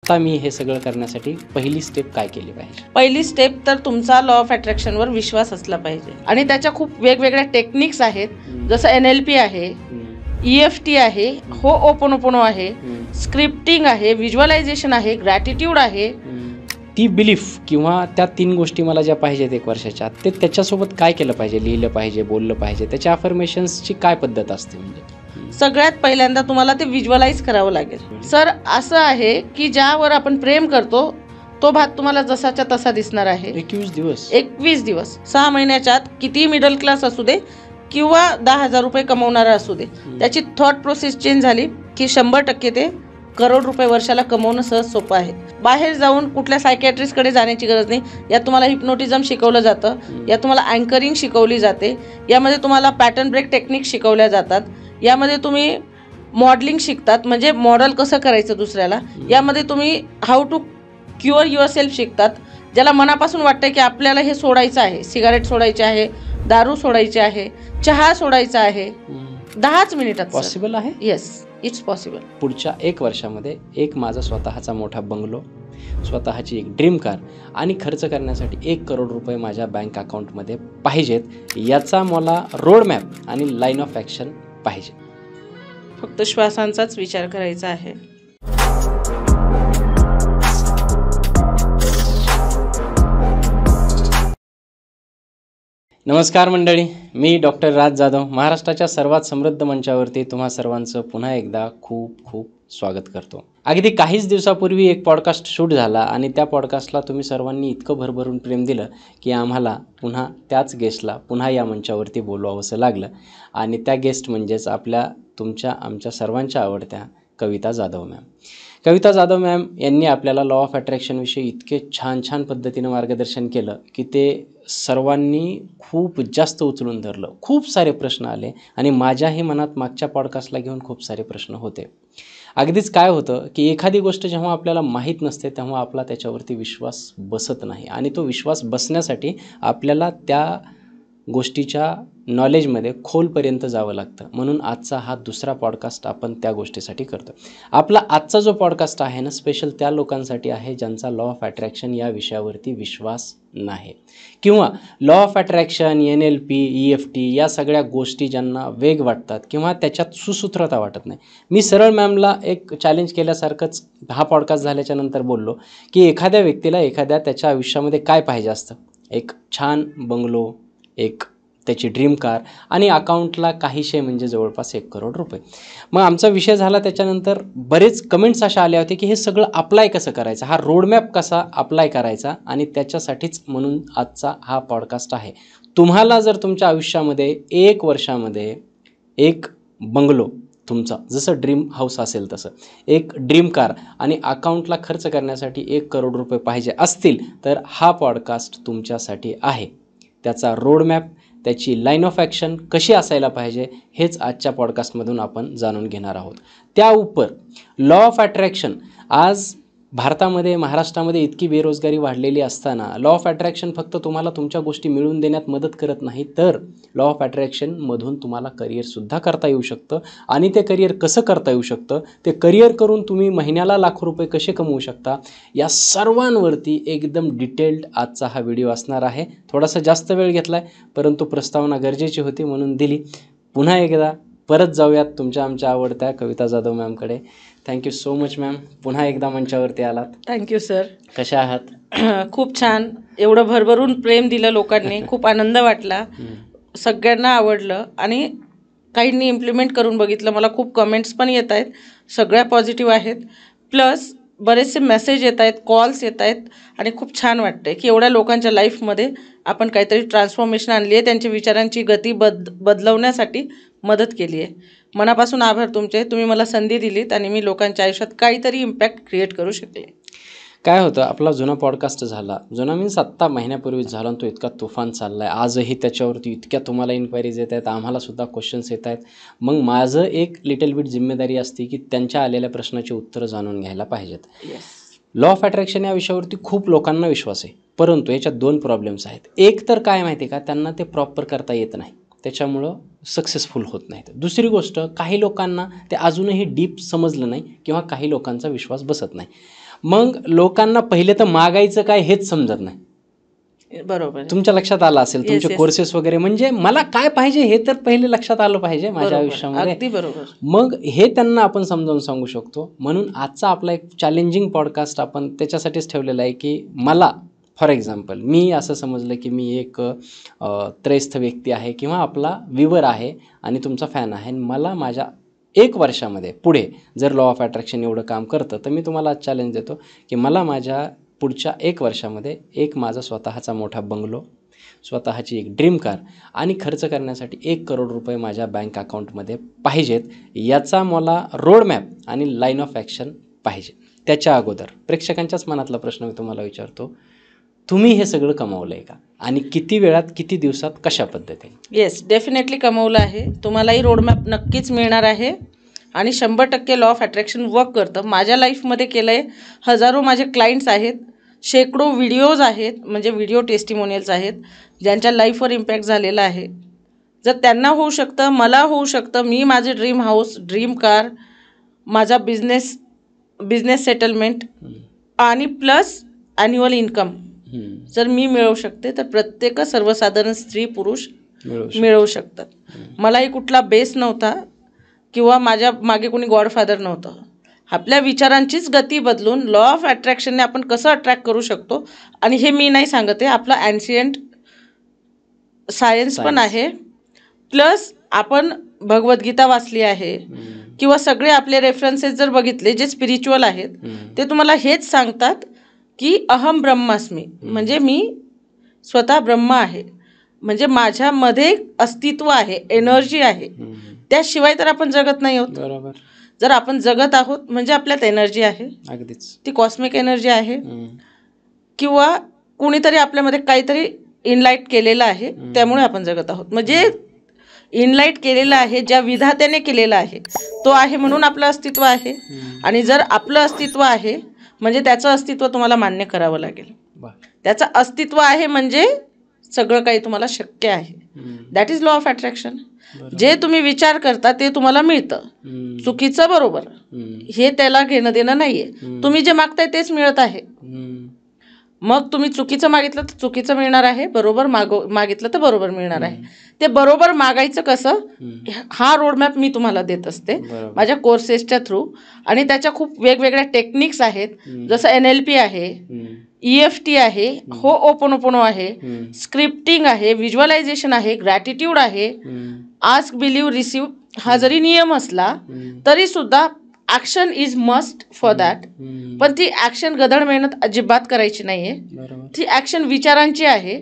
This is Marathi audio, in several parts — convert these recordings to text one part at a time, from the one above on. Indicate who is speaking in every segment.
Speaker 1: आत्ता मी हे सगळं करण्यासाठी पहिली स्टेप काय केली पाहिजे?
Speaker 2: पहिली स्टेप तर तुमचा लॉ ऑफ अट्रॅक्शनवर विश्वास असला पाहिजे आणि त्याच्या खूप वेगवेगळ्या टेक्निक्स आहेत. जसं NLP आहे, EFT आहे, हो ओपोनोपोनो आहे, स्क्रिप्टिंग आहे, व्हिज्युअलायझेशन आहे, ग्रॅटिट्यूड आहे.
Speaker 1: ती बिलीफ किंवा त्या 3 गोष्टी मला ज्या पाहिजेत 1 वर्षाच्या आत, ते त्याच्यासोबत काय केलं पाहिजे? लिहिलं पाहिजे, बोललं पाहिजे, त्याच्या अफर्मेशन्सची काय पद्धत असते? म्हणजे
Speaker 2: सगळ्यात पहिल्यांदा तुम्हाला ते व्हिज्युअलाइज करावं लागेल. सर असं आहे की ज्यावर आपण प्रेम करतो तो भात तुम्हाला जसाच्या तसा दिसणार आहे. 21 दिवस 6 महिन्याच्या आत किती मिडल क्लास असू दे किंवा 10,000 रुपये कमवणारा असू दे, त्याची थॉट प्रोसेस चेंज झाली की 100% ते करोड रुपये वर्षाला कमवणं सहज सोपं आहे. बाहेर जाऊन कुठल्या सायकॅट्रिस्टकडे जाण्याची गरज नाही. यात तुम्हाला हिप्नोटिझम शिकवलं जातं, यात तुम्हाला अँकरिंग शिकवली जाते, यामध्ये तुम्हाला पॅटर्न ब्रेक टेक्निक शिकवल्या जातात, यामध्ये तुम्ही मॉडेलिंग शिकतात म्हणजे मॉडेल कसं करायचं दुसऱ्याला, यामध्ये तुम्ही how to cure yourself शिकतात. ज्याला मनापासून वाटतं की आपल्याला हे सोडायचं आहे, सिगारेट सोडायची आहे, दारू सोडायची आहे, चहा सोडायचा आहे, 10च मिनिटात
Speaker 1: पॉसिबल आहे.
Speaker 2: Yes, it's possible.
Speaker 1: पुढच्या 1 वर्षामध्ये एक माझा स्वतःचा मोठा बंगलो, स्वतःची एक ड्रीम कार आणि खर्च करण्यासाठी 1 करोड रुपये माझ्या बँक अकाउंटमध्ये पाहिजेत. याचा मला रोड मॅप आणि लाईन ऑफ ॲक्शन पाहिजे.
Speaker 2: फक्त श्वासांचाच विचार करायचा आहे.
Speaker 1: नमस्कार मंडळी, मी डॉक्टर राज जाधव महाराष्ट्राच्या सर्वात समृद्ध मंचावरती तुम्हा सर्वांचं पुन्हा एकदा खूप खूप स्वागत करतो. अगदी काहीच दिवसापूर्वी एक पॉडकास्ट शूट झाला आणि त्या पॉडकास्टला तुम्ही सर्वांनी इतकं भरभरून प्रेम दिलं की आम्हाला पुन्हा त्याच गेस्टला पुन्हा या मंचावरती बोलवावंसं लागलं. आणि त्या गेस्ट म्हणजेच आमच्या सर्वांच्या आवडत्या कविता जाधव मॅम. कविता जाधव मॅम यांनी आपल्याला लॉ ऑफ अट्रॅक्शनविषयी इतके छान पद्धतीनं मार्गदर्शन केलं की ते सर्वांनी खूप जास्त उचलून धरलं. खूप सारे प्रश्न आले आणि माझ्याही मनात मागच्या पॉडकास्टला घेऊन खूप सारे प्रश्न होते. अगदीच काय होतं की एखादी गोष्ट जेव्हा आपल्याला माहीत नसते तेव्हा आपला त्याच्यावरती विश्वास बसत नाही आणि तो विश्वास बसण्यासाठी आपल्याला त्या गोष्टीच्या नॉलेजमध्ये खोलपर्यंत जावं लागतं. म्हणून आजचा हा दुसरा पॉडकास्ट आपण त्या गोष्टीसाठी करतो. आपला आजचा जो पॉडकास्ट आहे ना, स्पेशल त्या लोकांसाठी आहे ज्यांचा लॉ ऑफ अट्रॅक्शन या विषयावरती विश्वास नाही किंवा law of attraction, NLP, EFT या सगळ्या गोष्टी ज्यांना वेग वाटतात किंवा त्याच्यात सुसूत्रता वाटत नाही. मी सरळ मॅमला एक चॅलेंज केल्यासारखंच हा पॉडकास्ट झाल्याच्या नंतर बोललो की एखाद्या व्यक्तीला त्याच्या आयुष्यामध्ये काय पाहिजे असतं? एक छान बंगलो, एक त्याची ड्रीम कार आणि अकाउंटला काहीशे म्हणजे जवळपास 1 करोड रुपये. मग आमचा विषय झाला. त्याच्यानंतर बरेच कमेंट्स अशा आल्या होत्या की हे सगळं अप्लाय कसं करायचं, हा रोडमॅप कसा अप्लाय करायचा, आणि त्याच्यासाठीच म्हणून आजचा हा पॉडकास्ट आहे. तुम्हाला जर तुमच्या आयुष्यामध्ये 1 वर्षामध्ये एक बंगलो, तुमचा जसं ड्रीम हाऊस असेल तसं एक ड्रीम कार आणि अकाउंटला खर्च करण्यासाठी 1 करोड रुपये पाहिजे असतील तर हा पॉडकास्ट तुमच्यासाठी आहे. त्याचा रोडमॅप, त्याची लाईन ऑफ ॲक्शन कशी असायला पाहिजे हेच आजच्या पॉडकास्टमधून आपण जाणून घेणार आहोत. त्या उपर लॉ ऑफ अट्रॅक्शन, आज भारतामध्ये, महाराष्ट्रामध्ये इतकी बेरोजगारी वाढलेली असताना लॉ ऑफ अट्रॅक्शन फक्त तुम्हाला तुमच्या गोष्टी मिळवून देण्यात मदत करत नाही, तर लॉ ऑफ अट्रॅक्शनमधून तुम्हाला करिअरसुद्धा करता येऊ शकतं. आणि ते करिअर कसं करता येऊ शकतं, ते करिअर करून तुम्ही महिन्याला लाखो रुपये कसे कमवू शकता, या सर्वांवरती एकदम डिटेल्ड आजचा हा व्हिडिओ असणार आहे. थोडासा जास्त वेळ घेतला आहे, परंतु प्रस्तावना गरजेची होती म्हणून दिली. पुन्हा एकदा परत जाऊयात आमच्या आवडत्या कविता जाधव मॅमकडे. थँक्यू सो मच मॅम, पुन्हा एकदा मंचावरती आलात.
Speaker 2: Thank you sir.
Speaker 1: कशा आहात?
Speaker 2: खूप छान. एवढं भरभरून प्रेम दिलं लोकांनी, खूप आनंद वाटला. सगळ्यांना आवडलं आणि काहींनी इम्प्लिमेंट करून बघितलं. मला खूप कमेंट्स पण येत आहेत, सगळ्या पॉझिटिव्ह आहेत. प्लस बरेचसे मेसेज येत आहेत, कॉल्स येत आहेत आणि खूप छान वाटतं की एवढ्या लोकांच्या लाईफमध्ये आपण काहीतरी ट्रान्सफॉर्मेशन आणली आहे, त्यांच्या विचारांची गती बदलवण्यासाठी मदत केली आहे. मनापासून आभार तुमचे. तुम्ही मला संधी दिलीत आणि मी लोकांच्या आयुष्यात काहीतरी इम्पॅक्ट क्रिएट करू शकले.
Speaker 1: काय होतं, आपला जुना पॉडकास्ट झाला, जुना मीन्स 7 महिन्यापूर्वीच झाला, तो इतका तुफान चालला आहे. आजही त्याच्यावरती इतक्या तुम्हाला इन्क्वायरीज येत आहेत, आम्हालासुद्धा क्वेश्चन्स येत आहेत. मग माझं एक लिटल बिट जिम्मेदारी असते की त्यांच्या आलेल्या प्रश्नाची उत्तरं जाणून घ्यायला पाहिजेत. लॉ ऑफ अट्रॅक्शन या विषयावरती खूप लोकांना विश्वास आहे, परंतु याच्यात 2 प्रॉब्लेम्स आहेत. एक तर काय माहिती आहे का, त्यांना ते प्रॉपर करता येत नाही, त्याच्यामुळं सक्सेसफुल होत नाहीत. दुसरी गोष्ट, काही लोकांना ते अजूनही डीप समजलं नाही किंवा काही लोकांचा विश्वास बसत नाही. मग लोकांना पहिले तर मागायचं काय हेच समजत नाही.
Speaker 2: बरोबर.
Speaker 1: तुमच्या लक्षात आलं असेल तुमचे
Speaker 2: yes.
Speaker 1: कोर्सेस वगैरे, म्हणजे मला काय पाहिजे हे तर पहिले लक्षात आलं पाहिजे माझ्या आयुष्यामध्ये.
Speaker 2: अगदी बरोबर.
Speaker 1: मग हे त्यांना आपण समजावून सांगू शकतो. म्हणून आजचा आपला एक चॅलेंजिंग पॉडकास्ट आपण त्याच्यासाठीच ठेवलेला आहे की मला फॉर एक्झाम्पल मी असं समजलं की मी एक त्रयस्थ व्यक्ती आहे किंवा आपला व्ह्यूवर आहे आणि तुमचा फॅन आहे, आणि मला माझ्या 1 वर्षामध्ये पुढे जर लॉ ऑफ अट्रॅक्शन एवढं काम करतं तर मी तुम्हाला आज चॅलेंज देतो की मला माझ्या पुढच्या 1 वर्षामध्ये एक माझा स्वतःचा मोठा बंगलो, स्वतःची एक ड्रीम कार आणि खर्च करण्यासाठी 1 करोड रुपये माझ्या बँक अकाउंटमध्ये पाहिजेत. याचा मला रोडमॅप आणि लाईन ऑफ ॲक्शन पाहिजे. त्याच्या अगोदर प्रेक्षकांच्याच मनातला प्रश्न मी तुम्हाला विचारतो, तुम्ही हे सगळं कमावलं आहे का, आणि किती वेळात, किती दिवसात, कशा पद्धतीने?
Speaker 2: येस, डेफिनेटली कमवलं आहे. तुम्हालाही रोडमॅप नक्कीच मिळणार आहे आणि 100% लॉ ऑफ अट्रॅक्शन वर्क करतं. माझ्या लाईफमध्ये केलं आहे. हजारो माझे क्लायंट्स आहेत, शेकडो व्हिडिओज आहेत, म्हणजे व्हिडिओ टेस्टिमोनियल्स आहेत ज्यांच्या लाईफवर इम्पॅक्ट झालेला आहे. जर त्यांना होऊ शकतं, मला होऊ शकतं. मी माझे ड्रीम हाऊस, ड्रीम कार, माझा बिझनेस सेटलमेंट आणि प्लस ॲन्युअल इन्कम जर मी मिळवू शकते तर प्रत्येक सर्वसाधारण स्त्री पुरुष मिळवू शकतात. मलाही कुठला बेस नव्हता किंवा माझ्या मागे कोणी गॉडफादर नव्हतं. आपल्या विचारांचीच गती बदलून लॉ ऑफ अट्रॅक्शनने आपण कसं अट्रॅक्ट करू शकतो, आणि हे मी नाही सांगते, आपला ॲन्शियंट सायन्स पण आहे. प्लस आपण भगवद्गीता वाचली आहे किंवा सगळे आपले रेफरन्सेस जर बघितले जे स्पिरिच्युअल आहेत ते तुम्हाला हेच सांगतात की अहम ब्रह्मास्मी, म्हणजे मी स्वतः ब्रह्म आहे, म्हणजे माझ्यामध्ये अस्तित्व आहे, एनर्जी आहे. त्याशिवाय तर आपण जगत नाही आहोत.
Speaker 1: बरोबर.
Speaker 2: जर आपण जगत आहोत म्हणजे आपल्यात एनर्जी आहे,
Speaker 1: अगदीच
Speaker 2: ती कॉस्मिक एनर्जी आहे किंवा कुणीतरी आपल्यामध्ये काहीतरी इनलाईट केलेलं आहे, त्यामुळे आपण जगत आहोत. म्हणजे इनलाईट केलेलं आहे, ज्या विधात्याने केलेलं आहे तो आहे म्हणून आपलं अस्तित्व आहे. आणि जर आपलं अस्तित्व आहे म्हणजे त्याचं अस्तित्व तुम्हाला मान्य करावं लागेल. त्याचं अस्तित्व आहे म्हणजे सगळं काही तुम्हाला शक्य आहे. That is law of attraction. जे तुम्ही विचार करता ते तुम्हाला मिळतं. चुकीचं बरोबर हे त्याला घेणं देणं नाहीये. तुम्ही जे मागताय तेच मिळत आहे. मग तुम्ही चुकीचं मागितलं तर चुकीचं मिळणार आहे, बरोबर मागितलं तर बरोबर मिळणार आहे. ते बरोबर मागायचं कसं, हा रोडमॅप मी तुम्हाला देत असते माझ्या कोर्सेसच्या थ्रू. आणि त्याच्या खूप वेगवेगळ्या टेक्निक्स आहेत, जसं NLP आहे, EFT आहे, हो ओपोनोपोनो आहे, स्क्रिप्टिंग आहे, व्हिज्युअलायझेशन आहे, ग्रॅटिट्यूड आहे, आस्क बिलीव्ह रिसीव्ह. हा जरी नियम असला तरी सुद्धा action is must for that. पण ती ॲक्शन गदळ मेहनत अजिबात करायची नाही आहे. ती ॲक्शन विचारांची आहे.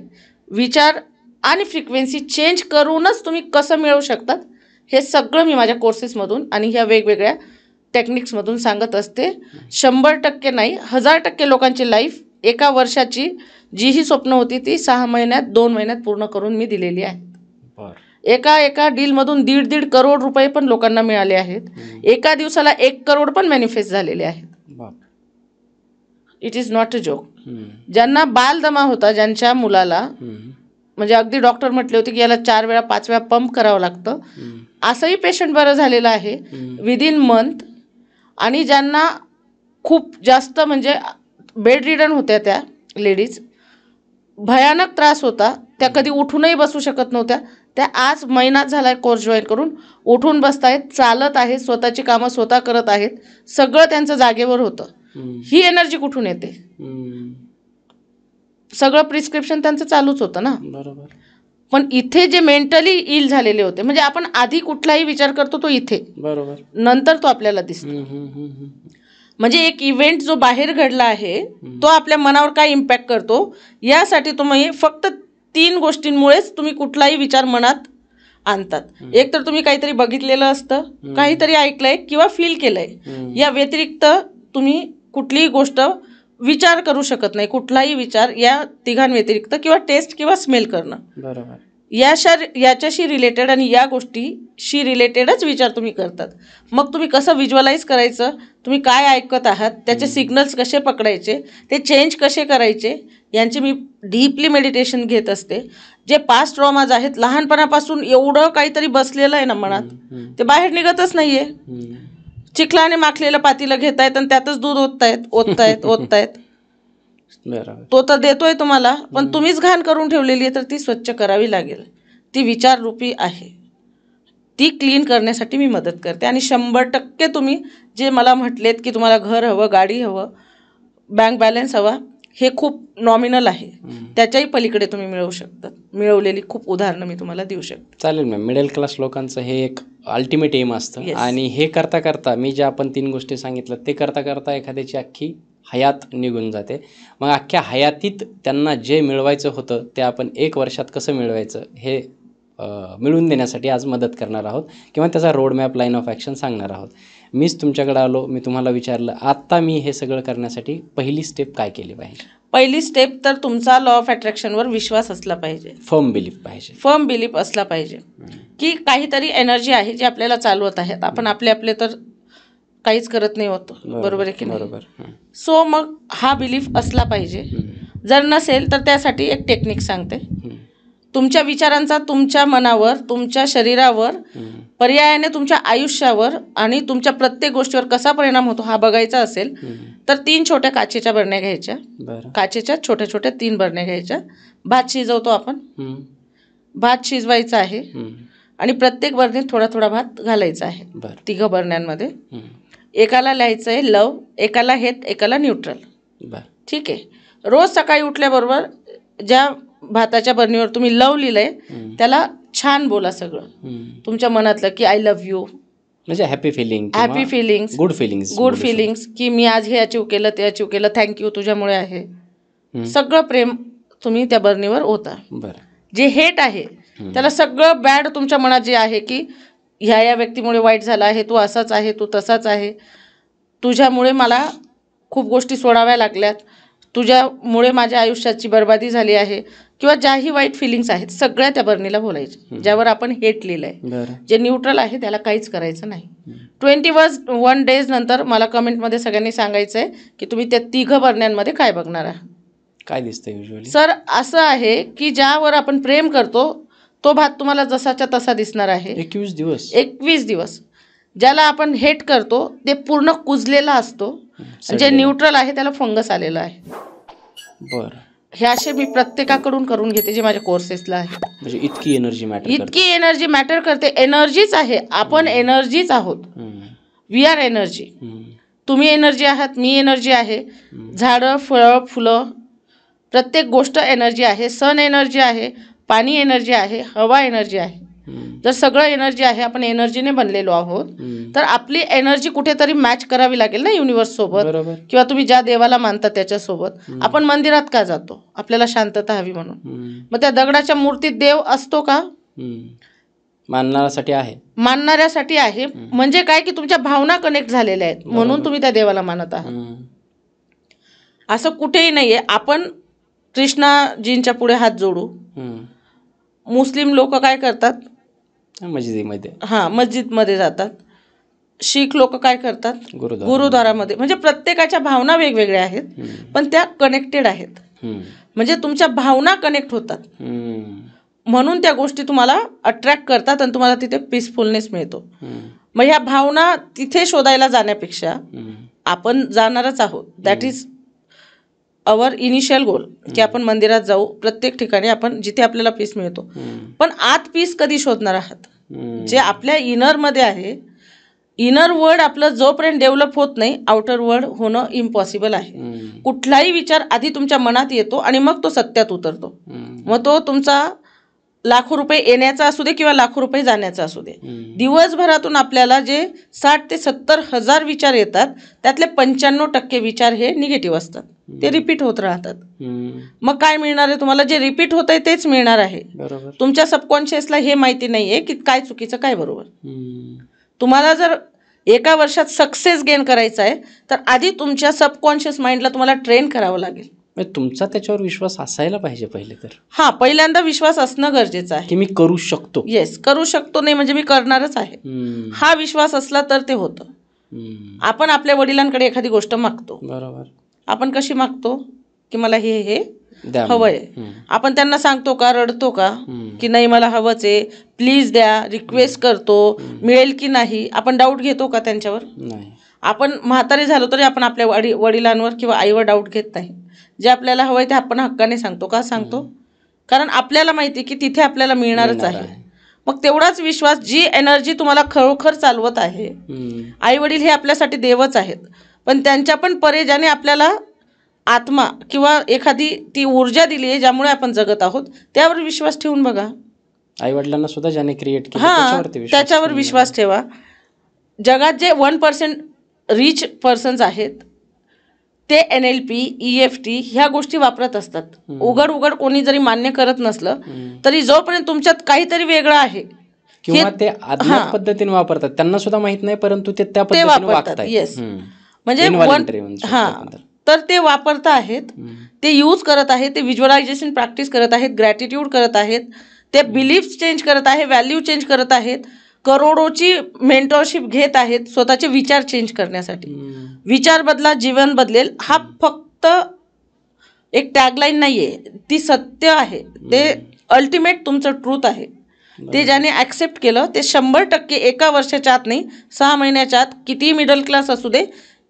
Speaker 2: विचार आणि फ्रिक्वेन्सी चेंज करूनच तुम्ही कसं मिळवू शकतात हे सगळं मी माझ्या कोर्सेसमधून आणि ह्या वेगवेगळ्या टेक्निक्समधून सांगत असते. 100% नाही, 1000% लोकांची लाईफ 1 वर्षाची जी ही स्वप्न होती ती 6 महिन्यात 2 महिन्यात पूर्ण करून मी दिलेली आहे. एका डीलमधून 1.5 करोड रुपये पण लोकांना मिळाले आहेत. एका दिवसाला 1 करोड पण मॅनिफेस्ट झालेले आहेत. It is not a joke. ज्यांना बालदमा होता, ज्यांच्या मुलाला म्हणजे अगदी डॉक्टर म्हटले होते की याला 4 वेळा 5 वेळा पंप करावं लागतं, असंही पेशंट बरं झालेलं आहे विदिन मंथ. आणि ज्यांना खूप जास्त म्हणजे बेड रिडन होत्या त्या लेडीज, भयानक त्रास होता, त्या कधी उठूनही बसू शकत नव्हत्या, त्या आज महिनाच झाला कोर्स जॉईन करून उठून बसतायत, चालत आहेत, स्वतःची कामं स्वतः करत आहेत, सगळं त्यांचं जागेवर होतं. ही एनर्जी कुठून येते? सगळं प्रिस्क्रिप्शन त्यांचं चालूच होतं ना. बरोबर. पण इथे जे मेंटली इल झालेले होते, म्हणजे आपण आधी कुठलाही विचार करतो तो इथे, बरोबर, नंतर तो आपल्याला दिसतो. म्हणजे एक इव्हेंट जो बाहेर घडला आहे तो आपल्या मनावर काय इम्पॅक्ट करतो यासाठी तुम्ही फक्त 3 गोष्टींमुळेच तुम्ही कुठलाही विचार मनात आणतात. एक तर तुम्ही काहीतरी बघितलेलं असतं, काहीतरी ऐकलंय किंवा फील केलंय. या व्यतिरिक्त तुम्ही कुठलीही गोष्ट विचार करू शकत नाही. कुठलाही विचार या तिघांव्यतिरिक्त किंवा टेस्ट किंवा स्मेल करणं, बरोबर, याच्याशी रिलेटेड आणि या गोष्टीशी रिलेटेडच विचार तुम्ही करतात. मग तुम्ही कसं व्हिज्युअलाइज करायचं, तुम्ही काय ऐकत आहात, त्याचे सिग्नल्स कसे पकडायचे, ते चेंज कसे करायचे, यांचे मी डीपली मेडिटेशन घेत असते. जे पास्ट ट्रॉमाज आहेत, लहानपणापासून एवढं काहीतरी बसलेलं आहे ना मनात, ते बाहेर निघतच नाहीये. चिखलाने माखलेलं पातीला घेतायत आणि त्यातच दूध ओततायत. तो तर देतोय तुम्हाला, पण तुम्हीच घाण करून ठेवलेली आहे, तर ती स्वच्छ करावी लागेल. ती विचाररूपी आहे, ती क्लीन करण्यासाठी मी मदत करते. आणि 100% तुम्ही जे मला म्हटलेत की तुम्हाला घर हवं, गाडी हवं, बँक बॅलन्स हवा, हे खूप नॉमिनल आहे. त्याच्याही पलीकडे तुम्ही मिळवू शकता. मिळवलेली खूप उदाहरणं मी तुम्हाला देऊ शकते.
Speaker 1: चालेल मॅम. मिडल क्लास लोकांचं हे एक अल्टिमेट एम असतं. आणि हे करता करता मी ज्या आपण 3 गोष्टी सांगितल्या ते करता करता एखाद्याची अख्खी हयात निघून जाते. मग अख्ख्या हयातीत त्यांना जे मिळवायचं होतं ते आपण 1 वर्षात कसं मिळवायचं हे मिळवून देण्यासाठी आज मदत करणार आहोत, किंवा त्याचा रोडमॅप, लाईन ऑफ ॲक्शन सांगणार आहोत. मीच तुमच्याकडे आलो, मी तुम्हाला विचारलं, आत्ता मी हे सगळं करण्यासाठी पहिली स्टेप काय केली पाहिजे?
Speaker 2: पहिली स्टेप तर तुमचा लॉ ऑफ अट्रॅक्शनवर विश्वास असला पाहिजे.
Speaker 1: फर्म बिलीफ पाहिजे.
Speaker 2: फर्म बिलीफ असला पाहिजे की काहीतरी एनर्जी आहे जी आपल्याला चालवत आहेत. आपण आपले तर काहीच करत नाही होतो, बरोबर आहे की नाही?
Speaker 1: बरोबर.
Speaker 2: सो मग हा बिलीफ असला पाहिजे. जर नसेल तर त्यासाठी एक टेक्निक सांगते. तुमच्या विचारांचा तुमच्या मनावर, तुमच्या शरीरावर, पर्यायाने तुमच्या आयुष्यावर आणि तुमच्या प्रत्येक गोष्टीवर कसा परिणाम होतो हा बघायचा असेल तर 3 छोट्या काचेच्या बरण्या घ्यायच्या. काचेच्या छोट्या छोट्या 3 बरण्या घ्यायच्या. भात शिजवतो आपण, भात शिजवायचा आहे आणि प्रत्येक बरणीत थोडा थोडा भात घालायचा आहे. 3 बरण्यांमध्ये. एकाला लिहायचं आहे लव, एकाला हेट, एकाला न्यूट्रल. ठीक आहे. रोज सकाळी उठल्याबरोबर ज्या भाताच्या बरणीवर तुम्ही लव लिहिलंय त्याला छान बोला सगळं तुमच्या मनातलं, की आय लव्ह यू,
Speaker 1: म्हणजे हॅपी फिलिंग्स,
Speaker 2: गुड फिलिंग्स, की मी आज हे अचीव केलं, ते अचीव केलं, थँक्यू, तुझ्यामुळे आहे. सगळं प्रेम तुम्ही त्या बरणीवर होता. जे हेट आहे त्याला सगळं बॅड तुमच्या मनात जे आहे, की ह्या व्यक्तीमुळे वाईट झालं आहे, तू असाच आहे, तू तसाच आहे, तुझ्यामुळे मला खूप गोष्टी सोडाव्या लागल्यात, तुझ्यामुळे माझ्या आयुष्याची बर्बादी झाली आहे, किंवा ज्याही वाईट फिलिंग्स आहेत सगळ्या त्या बरणीला बोलायचे. ज्यावर आपण हेट लिहिलंय, जे न्यूट्रल आहे त्याला काहीच करायचं नाही. 21 डेज नंतर मला कमेंटमध्ये सगळ्यांनी सांगायचं आहे की तुम्ही त्या 3 बरण्यांमध्ये काय बघणार आहात.
Speaker 1: काय दिसतं युजुअली?
Speaker 2: सर असं आहे की ज्यावर आपण प्रेम करतो तो भात तुम्हाला जसाच्या तसा दिसणार आहे. 21 दिवस. ज्याला आपण हेट करतो ते पूर्ण कुजलेला असतो. जे न्यूट्रल आहे त्याला फंगस आलेला आहे.
Speaker 1: बरं.
Speaker 2: हे असे मी प्रत्येकाकडून करून घेते जे माझ्या कोर्सेसला आहे.
Speaker 1: म्हणजे इतकी एनर्जी
Speaker 2: मॅटर करते. एनर्जीच आहे. आपण एनर्जीच आहोत. We are energy. तुम्ही एनर्जी आहात, मी एनर्जी आहे. झाडं, फळं, फुलं, प्रत्येक गोष्ट एनर्जी आहे. सन एनर्जी आहे, पाणी एनर्जी आहे, हवा एनर्जी आहे. जर सगळं एनर्जी आहे, आपण एनर्जीने बनलेलो आहोत, तर आपली एनर्जी कुठेतरी मॅच करावी लागेल ना युनिवर्स सोबत, किंवा तुम्ही ज्या देवाला मानता त्याच्यासोबत. आपण मंदिरात का जातो? आपल्याला शांतता हवी म्हणून. मग त्या दगडाच्या मूर्तीत देव असतो का? मानणाऱ्यासाठी आहे. म्हणजे काय, की तुमच्या भावना कनेक्ट झालेल्या आहेत म्हणून तुम्ही त्या देवाला मानत आहात. असं कुठेही नाहीये. आपण कृष्णाजींच्या पुढे हात जोडू. मुस्लिम लोक काय करतात? मस्जिदमध्ये जातात. शीख लोक काय करतात? गुरुद्वारामध्ये. म्हणजे प्रत्येकाच्या भावना वेगवेगळ्या आहेत, पण त्या कनेक्टेड आहेत. म्हणजे तुमच्या भावना कनेक्ट होतात म्हणून त्या गोष्टी तुम्हाला अट्रॅक्ट करतात आणि तुम्हाला तिथे पीसफुलनेस मिळतो. मग ह्या भावना तिथे शोधायला जाण्यापेक्षा आपण जाणारच आहोत. दॅट इज अवर इनिशियल गोल, की आपण मंदिरात जाऊ. प्रत्येक ठिकाणी आपण जिथे आपल्याला पीस मिळतो. पण आत पीस कधी शोधणार आहात? जे आपल्या इनरमध्ये आहे. इनर वर्ल्ड आपलं जोपर्यंत डेव्हलप होत नाही, आउटर वर्ल्ड होणं इम्पॉसिबल आहे. कुठलाही विचार आधी तुमच्या मनात येतो आणि मग तो सत्यात उतरतो. मग तो तुमचा लाखो रुपये येण्याचा असू दे किंवा लाखो रुपये जाण्याचा असू दे. दिवसभरातून आपल्याला जे 60 ते 70 हजार विचार येतात, त्यातले 95% विचार हे निगेटिव्ह असतात. ते रिपीट होत राहतात. मग काय मिळणार आहे तुम्हाला? जे रिपीट होत आहे तेच मिळणार आहे. तुमच्या सबकॉन्शियसला हे माहिती नाहीये की काय चुकीचं काय बरोबर. तुम्हाला जर एका वर्षात सक्सेस गेन करायचा आहे तर आधी तुमच्या सबकॉन्शियस माइंडला तुम्हाला ट्रेन करावं लागेल.
Speaker 1: तुमचा त्याच्यावर विश्वास असायला पाहिजे पहिले तर.
Speaker 2: हा, पहिल्यांदा विश्वास असणं गरजेचं आहे
Speaker 1: की मी करू शकतो.
Speaker 2: येस, करू शकतो नाही म्हणजे मी करणारच आहे. हा विश्वास असला तर ते होतं. आपण आपल्या वडिलांकडे एखादी गोष्ट मागतो.
Speaker 1: बरोबर.
Speaker 2: आपण कशी मागतो? की मला हे हवंय, आपण त्यांना सांगतो का, रडतो का की नाही मला हवंच आहे, प्लीज द्या, रिक्वेस्ट करतो, मिळेल की नाही, आपण डाऊट घेतो का त्यांच्यावर?
Speaker 1: नाही.
Speaker 2: आपण म्हातारे झालो तरी आपण आपल्या वडिलांवर किंवा आईवर डाऊट घेत नाही. जे आपल्याला हवंय ते आपण हक्काने सांगतो. का सांगतो? कारण आपल्याला माहिती की तिथे आपल्याला मिळणारच आहे. मग तेवढाच विश्वास, जी एनर्जी तुम्हाला खरोखर चालवत आहे, आई वडील हे आपल्यासाठी देवच आहेत, पण त्यांच्या पण परे ज्याने आपल्याला आत्मा किंवा एखादी ती ऊर्जा दिली आहे ज्यामुळे आपण जगत आहोत, त्यावर विश्वास ठेवून बघा.
Speaker 1: आई वडिलांना सुद्धा ज्याने क्रिएट केलं
Speaker 2: त्याच्यावर विश्वास ठेवा. जगात जे 1% रिच पर्सन्स आहेत ते NLP, EFT ह्या गोष्टी वापरत असतात. उघड उघड कोणी जरी मान्य करत नसलं तरी जोपर्यंत तुमच्यात काहीतरी वेगळं आहे
Speaker 1: किंवा ते अज्ञात पद्धतीने वापरतात, त्यांना सुद्धा माहित नाही, परंतु ते त्या पद्धतीने वागतात.
Speaker 2: येस, म्हणजे तर ते वापरत आहेत, ते यूज करत आहेत, ते व्हिज्युअलायझेशन प्रॅक्टिस करत आहेत, ग्रॅटिट्यूड करत आहेत, ते बिलीफ्स चेंज करत आहे, व्हॅल्यू चेंज करत आहेत, करोडोची मेंटरशिप घेत आहेत स्वतःचे विचार चेंज करण्यासाठी. विचार बदला, जीवन बदलेल, हा फक्त एक टॅगलाईन नाहीये, ती सत्य आहे. ते अल्टिमेट तुमचं ट्रूथ आहे. ते ज्याने ॲक्सेप्ट केलं ते 100% एका वर्षाच्या आत नाही, 6 महिन्याच्या आत, किती मिडल क्लास असू दे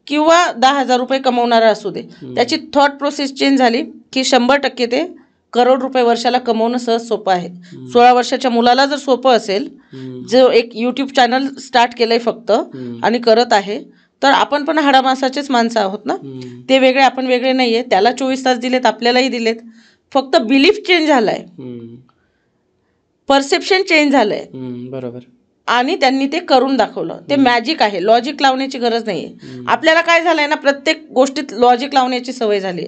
Speaker 2: किंवा 10,000 रुपये कमवणारा असू दे, त्याची थॉट प्रोसेस चेंज झाली की 100% ते करोड रुपये वर्षाला कमवणं सहज सोपं आहे. 16 वर्षाच्या मुलाला जर सोपं असेल, जो एक YouTube चॅनल स्टार्ट केलंय फक्त आणि करत आहे, तर आपण पण हाडामासाचेच माणसं आहोत ना. ते वेगळे, आपण वेगळे नाहीये. त्याला 24 तास दिलेत, आपल्यालाही दिलेत. फक्त बिलीफ चेंज झालाय, परसेप्शन चेंज झालंय,
Speaker 1: बरोबर,
Speaker 2: आणि त्यांनी ते करून दाखवलं. ते मॅजिक आहे, लॉजिक लावण्याची गरज नाहीये. आपल्याला काय झालंय ना, प्रत्येक गोष्टीत लॉजिक लावण्याची सवय झाली.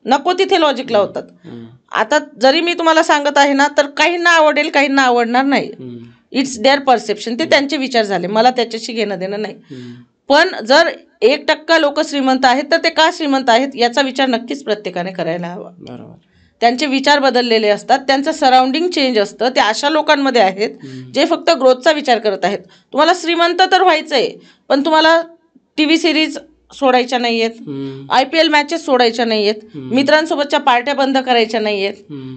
Speaker 2: नको तिथे लॉजिक लावतात. आता जरी मी तुम्हाला सांगत आहे ना, तर काहींना आवडेल, काहींना आवडणार नाही. इट्स देअर परसेप्शन, ते त्यांचे विचार झाले, मला त्याच्याशी घेणं देणं नाही. पण जर 1% लोक श्रीमंत आहेत तर ते का श्रीमंत आहेत याचा विचार नक्कीच प्रत्येकाने करायला हवा. त्यांचे विचार बदललेले असतात, त्यांचं सराउंडिंग चेंज असतं. ते अशा लोकांमध्ये आहेत जे फक्त ग्रोथचा विचार करत आहेत. तुम्हाला श्रीमंत तर व्हायचंय, पण तुम्हाला TV सिरीज सोडायच्या नाहीयेत, IPL मॅचेस सोडायच्या नाहीयेत, मित्रांसोबतच्या पार्ट्या बंद करायच्या नाहीयेत,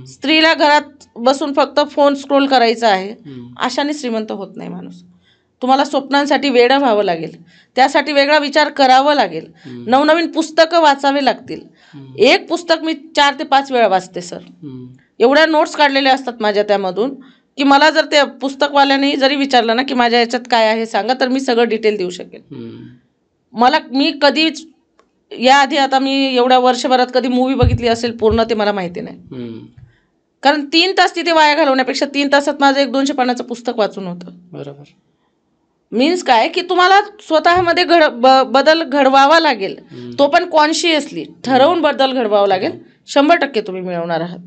Speaker 2: स्त्रीला घरात बसून फक्त फोन स्क्रोल करायचा आहे, अशाने श्रीमंत होत नाही माणूस. तुम्हाला स्वप्नांसाठी वेडं व्हावं लागेल, त्यासाठी वेगळा विचार करावा लागेल, नवनवीन पुस्तकं वाचावे लागतील. एक पुस्तक मी 4 ते 5 वेळा वाचते सर. एवढ्या नोट्स काढलेल्या असतात माझ्या त्यामधून की मला जर त्या पुस्तकवाल्याने जरी विचारलं ना की माझ्या याच्यात काय आहे सांगा, तर मी सगळं डिटेल देऊ शकेल. मी कधीच याआधी, आता मी एवढ्या वर्षभरात कधी मूवी बघितली असेल पूर्ण ते मला माहिती नाही. कारण 3 तास तिथे वाया घालवण्यापेक्षा 3 तासात माझं 100-200 पानाचं पुस्तक वाचून होतं. बरोबर. मीन्स काय की तुम्हाला स्वतःमध्ये बदल घडवावा लागेल, तो पण कॉन्शियसली ठरवून बदल घडवावा लागेल. 100% तुम्ही मिळवणार आहात.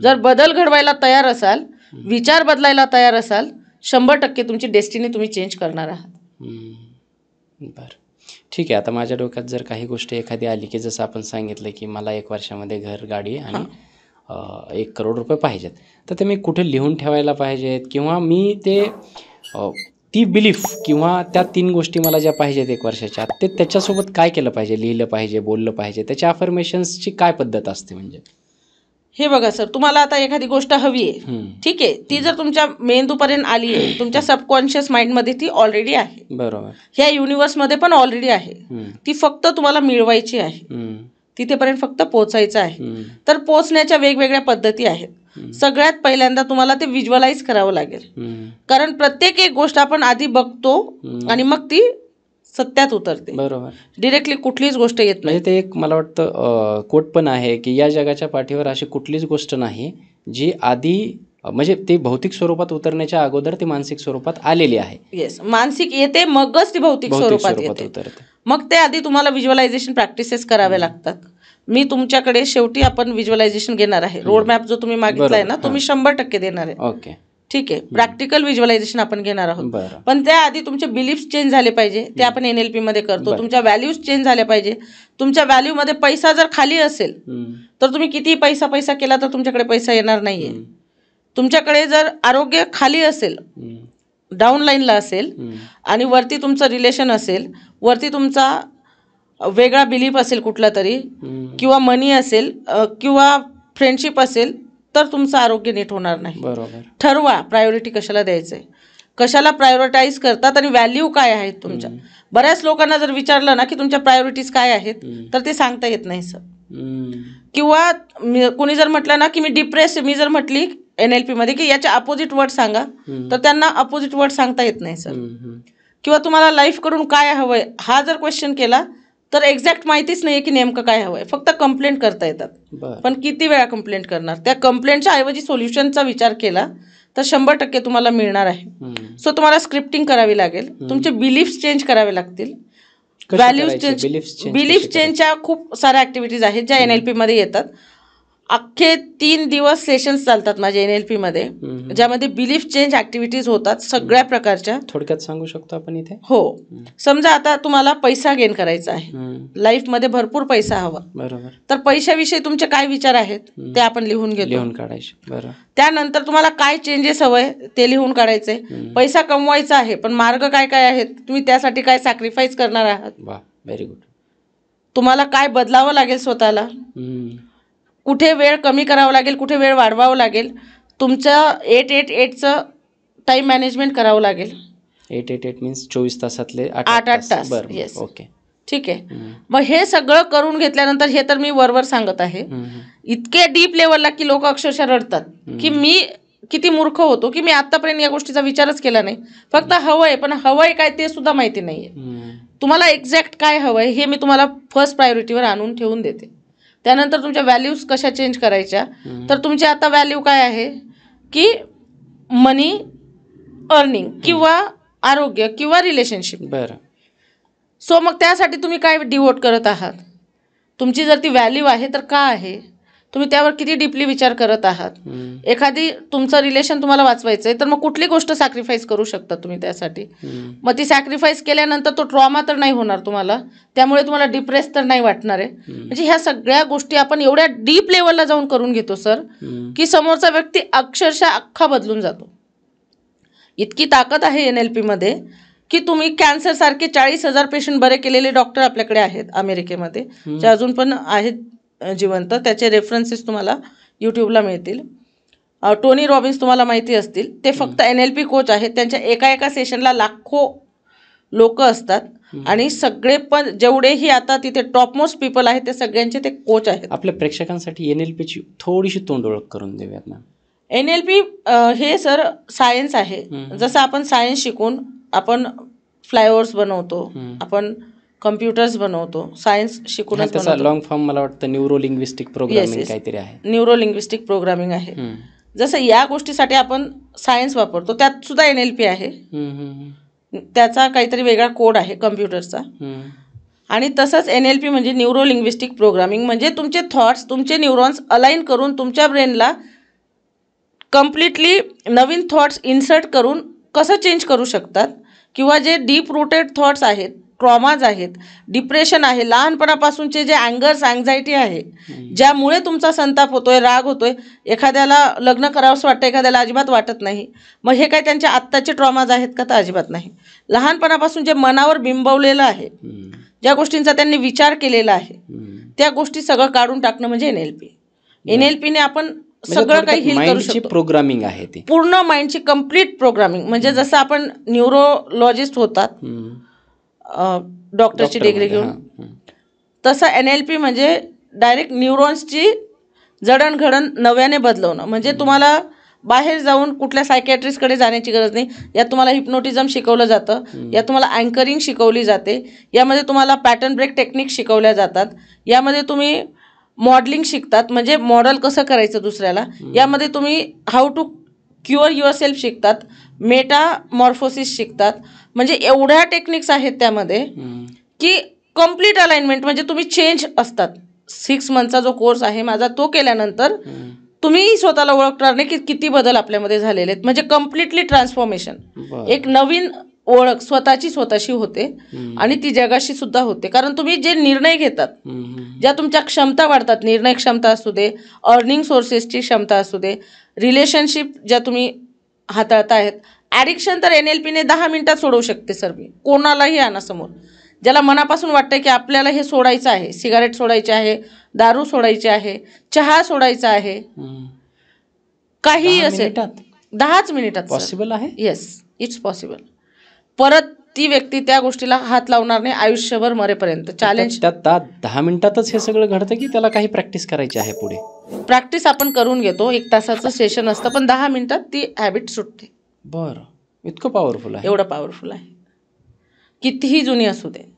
Speaker 2: जर बदल घडवायला तयार असाल, विचार बदलायला तयार असाल, 100% तुमची डेस्टिनी तुम्ही चेंज करणार आहात.
Speaker 1: बरं, ठीक आहे. आता माझ्या डोक्यात जर काही गोष्टी एखादी आली की जसं आपण सांगितलं की मला 1 वर्षामध्ये घर, गाडी आणि 1 करोड रुपये पाहिजेत, तर ते मी कुठे लिहून ठेवायला पाहिजेत, किंवा मी ते ती बिलीफ किंवा त्या 3 गोष्टी मला ज्या पाहिजेत 1 वर्षाच्या आत, ते त्याच्यासोबत काय केलं पाहिजे, लिहिलं पाहिजे, बोललं पाहिजे, त्याच्या अफर्मेशन्सची काय पद्धत असते? म्हणजे
Speaker 2: हे बघा सर, तुम्हाला आता एखादी गोष्ट हवी आहे, ठीक आहे, ती जर तुमच्या मेंदूपर्यंत आली आहे, तुमच्या सबकॉन्शियस माइंडमध्ये ती ऑलरेडी आहे. बरोबर. ह्या युनिव्हर्समध्ये पण ऑलरेडी आहे. ती फक्त तुम्हाला मिळवायची आहे, तिथेपर्यंत फक्त पोहोचायचं आहे. तर पोहोचण्याच्या वेगवेगळ्या पद्धती आहेत. सगळ्यात पहिल्यांदा तुम्हाला ते व्हिज्युअलाइज करावं लागेल, कारण प्रत्येक एक गोष्ट आपण आधी बघतो आणि मग ती सत्यात उतरते. बरोबर. डिरेक्टली कुठलीच गोष्ट येत नाही.
Speaker 1: ते एक मला वाटतं कोट पण आहे की या जगाच्या पाठीवर अशी कुठलीच गोष्ट नाही जी आधी, म्हणजे ते भौतिक स्वरूपात उतरण्याच्या अगोदर ती मानसिक स्वरूपात आलेली आहे.
Speaker 2: येस, मानसिक येते मगच ती भौतिक स्वरूपात उतरते. मग ते आधी तुम्हाला व्हिज्युअलायझेशन प्रॅक्टिसेस करावे लागतात. मी तुमच्याकडे शेवटी आपण व्हिज्युअलायझेशन घेणार आहे. रोड मॅप जो तुम्ही मागितलाय ना, तो मी 100% देणार आहे. ओके, ठीक आहे. प्रॅक्टिकल व्हिज्युअलायझेशन आपण घेणार आहोत, पण त्याआधी तुमचे बिलीफ्स चेंज झाले पाहिजे. ते आपण NLP मध्ये करतो. तुमच्या व्हॅल्यूज चेंज झाल्या पाहिजे. तुमच्या व्हॅल्यू मध्ये पैसा जर खाली असेल तर तुम्ही किती पैसा केला तर तुमच्याकडे पैसा येणार नाहीये. तुमच्याकडे जर आरोग्य खाली असेल, डाऊन लाईनला असेल, आणि वरती तुमचं रिलेशन असेल, वरती तुमचा वेगळा बिलीफ असेल कुठला तरी, किंवा मनी असेल, किंवा फ्रेंडशिप असेल, तर तुमचं आरोग्य नीट होणार नाही.
Speaker 1: बरोबर.
Speaker 2: ठरवा प्रायोरिटी कशाला द्यायचं आहे, कशाला प्रायोरिटाईज करतात आणि व्हॅल्यू काय आहेत तुमच्या. बऱ्याच लोकांना जर विचारलं ना की तुमच्या प्रायोरिटीज काय आहेत, तर ते सांगता येत नाही सर. किंवा कुणी जर म्हटलं ना की मी डिप्रेस, मी जर म्हटली NLP मध्ये की याचे अपोजिट वर्ड सांगा, तर त्यांना अपोजिट वर्ड सांगता येत नाही सर. किंवा तुम्हाला लाईफकडून काय हवंय हा जर क्वेश्चन केला तर एक्झॅक्ट माहितीच नाही की नेमकं काय हवंय, फक्त कंप्लेंट करता येतात. पण किती वेळा कंप्लेंट करणार, त्या कंप्लेंटच्या ऐवजी सोल्युशनचा विचार केला तर 100% तुम्हाला मिळणार आहे. सो तुम्हाला स्क्रिप्टिंग करावी लागेल, तुमचे बिलीफ्स चेंज करावे लागतील, व्हॅल्यूज चेंज. बिलीफ चेंजच्या खूप साऱ्या ऍक्टिव्हिटीज आहेत ज्या NLP मध्ये येतात. अख्खे 3 दिवस सेशन्स चालतात माझे NLP मध्ये, ज्यामध्ये बिलीफ चेंज ऍक्टिव्हिटीज होतात सगळ्या प्रकारच्या.
Speaker 1: थोडक्यात सांगू शकतो आपण इथे?
Speaker 2: हो. समजा आता तुम्हाला पैसा गेन करायचा आहे, लाईफ मध्ये भरपूर पैसा हवा,
Speaker 1: बरोबर,
Speaker 2: तर पैशाविषयी तुमचे काय विचार आहेत ते आपण लिहून घेतो,
Speaker 1: लिहून काढायचे. बरोबर. त्यानंतर
Speaker 2: तुम्हाला काय चेंजेस हवंय ते लिहून काढायचे. पैसा कमवायचा आहे पण मार्ग काय काय आहेत, तुम्ही त्यासाठी काय सॅक्रिफाईस करणार आहात,
Speaker 1: व्हेरी गुड.
Speaker 2: तुम्हाला काय बदलावं लागेल स्वतःला, कुठे वेळ कमी करावा लागेल, कुठे वेळ वाढवावं लागेल, तुमचं 8-8-8चं टाइम मॅनेजमेंट करावं लागेल.
Speaker 1: 8-8-8 मीन्स 24 तासातले
Speaker 2: 8-8 तास.
Speaker 1: बरं, ओके,
Speaker 2: ठीक आहे. मग हे सगळं करून घेतल्यानंतर, हे तर मी वरवर सांगत आहे, इतके डीप लेवलला की लोक अक्षरशः रडतात की मी किती मूर्ख होतो की मी आतापर्यंत या गोष्टीचा विचारच केला नाही. फक्त हवंय, पण हवंय काय ते सुद्धा माहिती नाहीये. तुम्हाला एक्झॅक्ट काय हवंय हे मी तुम्हाला फर्स्ट प्रायोरिटीवर आणून ठेवून देते. त्यानंतर तुमच्या व्हॅल्यूज कशा चेंज करायच्या, तर तुमची आता व्हॅल्यू काय आहे की मनी, अर्निंग किंवा आरोग्य किंवा रिलेशनशिप.
Speaker 1: बरं.
Speaker 2: सो मग त्यासाठी तुम्ही काय डिवोट करत आहात, तुमची जर ती व्हॅल्यू आहे तर का आहे, तुम्ही त्यावर किती डीपली विचार करत आहात. एखादी तुमचं रिलेशन तुम्हाला वाचवायचं आहे तर मग कुठली गोष्ट सॅक्रिफाईस करू शकता तुम्ही त्यासाठी. मग ती सॅक्रिफाईस केल्यानंतर तो ट्रॉमा तर नाही होणार तुम्हाला, त्यामुळे तुम्हाला डिप्रेस तर नाही वाटणार आहे. म्हणजे ह्या सगळ्या गोष्टी आपण एवढ्या डीप लेवलला जाऊन करून घेतो सर की समोरचा व्यक्ती अक्षरशः अख्खा बदलून जातो. इतकी ताकद आहे NLP मध्ये की तुम्ही कॅन्सर सारखे 40,000 पेशंट बरे केलेले डॉक्टर आपल्याकडे आहेत अमेरिकेमध्ये, जे अजून पण आहेत जिवंत. त्याचे रेफरन्सेस तुम्हाला यूट्यूबला मिळतील. टोनी रॉबिन्स तुम्हाला माहिती असतील, ते फक्त NLP कोच आहेत. त्यांच्या एका सेशनला लाखो लोक असतात आणि सगळे पण जेवढेही आता तिथे टॉपमोस्ट पीपल आहेत ते सगळ्यांचे ते कोच आहेत.
Speaker 1: आपल्या प्रेक्षकांसाठी NLPची थोडीशी तोंड ओळख करून देऊयात ना.
Speaker 2: NLP हे सर सायन्स आहे. जसं आपण सायन्स शिकून आपण फ्लायओव्हर्स बनवतो, आपण कम्प्युटर्स बनवतो, सायन्स शिकूनच
Speaker 1: त्याचा लॉंग फॉर्म मला वाटतं न्यूरो लिंग्विस्टिक प्रोग्रामिंग काहीतरी आहे.
Speaker 2: न्यूरो लिंग्विस्टिक प्रोग्रामिंग आहे. जसं या गोष्टीसाठी आपण सायन्स वापरतो त्यात सुद्धा NLP आहे. त्याचा काहीतरी वेगळा कोड आहे कम्प्युटरचा. आणि तसंच NLP म्हणजे न्यूरो लिंग्विस्टिक प्रोग्रामिंग, म्हणजे तुमचे थॉट्स, तुमचे न्यूरॉन्स अलाइन करून तुमच्या ब्रेनला कम्प्लिटली नवीन थॉट्स इन्सर्ट करून कसं चेंज करू शकतात, किंवा जे डीप रूटेड थॉट्स आहेत, ट्रॉमाज आहेत, डिप्रेशन आहे, लहानपणापासूनचे जे अँगर्स, अँझायटी आहे, ज्यामुळे तुमचा संताप होतोय, राग होतोय, एखाद्याला लग्न करावंसं वाटतं, एखाद्याला अजिबात वाटत नाही, मग हे काय त्यांचे आत्ताचे ट्रॉमाज आहेत का? तर अजिबात नाही. लहानपणापासून जे मनावर बिंबवलेलं आहे, ज्या गोष्टींचा त्यांनी विचार केलेला आहे, त्या गोष्टी सगळं काढून टाकणं म्हणजे NLP. NLPने आपण सगळं काही हील करू शकतो.
Speaker 1: प्रोग्रामिंग आहे ती
Speaker 2: पूर्ण माइंडची कंप्लीट प्रोग्रामिंग. म्हणजे जसं आपण न्यूरोलॉजिस्ट होतात डॉक्टरची डिग्री घेऊन, तसं NLP म्हणजे डायरेक्ट न्यूरॉन्सची जडणघडण नव्याने बदलवणं. म्हणजे तुम्हाला बाहेर जाऊन कुठल्या सायकॅट्रिस्टकडे जाण्याची गरज नाही. यात तुम्हाला हिप्नोटिझम शिकवलं जातं, यात तुम्हाला अँकरिंग शिकवली जाते, यामध्ये तुम्हाला पॅटर्न ब्रेक टेक्निक शिकवल्या जातात, यामध्ये तुम्ही मॉडेलिंग शिकतात, म्हणजे मॉडेल कसं दुसऱ्याला, यामध्ये तुम्ही how to cure yourself शिकतात, मेटामॉर्फोसिस शिकतात. म्हणजे एवढ्या टेक्निक्स आहेत त्यामध्ये की कम्प्लीट अलाइनमेंट, म्हणजे तुम्ही चेंज असतात. 6 मंथचा जो कोर्स आहे माझा, तो केल्यानंतर तुम्ही स्वतःला ओळखणार नाही की किती बदल आपल्यामध्ये झालेले आहेत. म्हणजे कम्प्लिटली ट्रान्सफॉर्मेशन, एक नवीन ओळख स्वतःशी होते आणि ती जगाशी सुद्धा होते. कारण तुम्ही जे निर्णय घेतात, ज्या तुमच्या क्षमता वाढतात, निर्णय क्षमता असू दे, अर्निंग सोर्सेसची क्षमता असू दे, रिलेशनशिप ज्या तुम्ही हाताळतायत, ॲडिक्शन तर NLPने 10 मिनिटात सोडवू शकते सर. मी कोणालाही आणा समोर, ज्याला मनापासून वाटतं की आपल्याला हे सोडायचं आहे, सिगारेट सोडायचे आहे, दारू सोडायची आहे, चहा सोडायचा आहे, काही असेल 10च मिनिटात
Speaker 1: पॉसिबल आहे.
Speaker 2: Yes, it's possible. परत ती व्यक्ती त्या गोष्टीला हात लावणार नाही आयुष्यभर मरेपर्यंत. चॅलेंज.
Speaker 1: त्यात 10 मिनिटातच हे सगळं घडतं की त्याला काही प्रॅक्टिस करायची आहे पुढे?
Speaker 2: प्रॅक्टिस आपण करून घेतो, 1 तासाचं सेशन असतं, पण 10 मिनिटात ती हॅबिट सुटते.
Speaker 1: बरं, इतकं पॉवरफुल आहे?
Speaker 2: एवढं पॉवरफुल आहे, कितीही जुनी असू दे.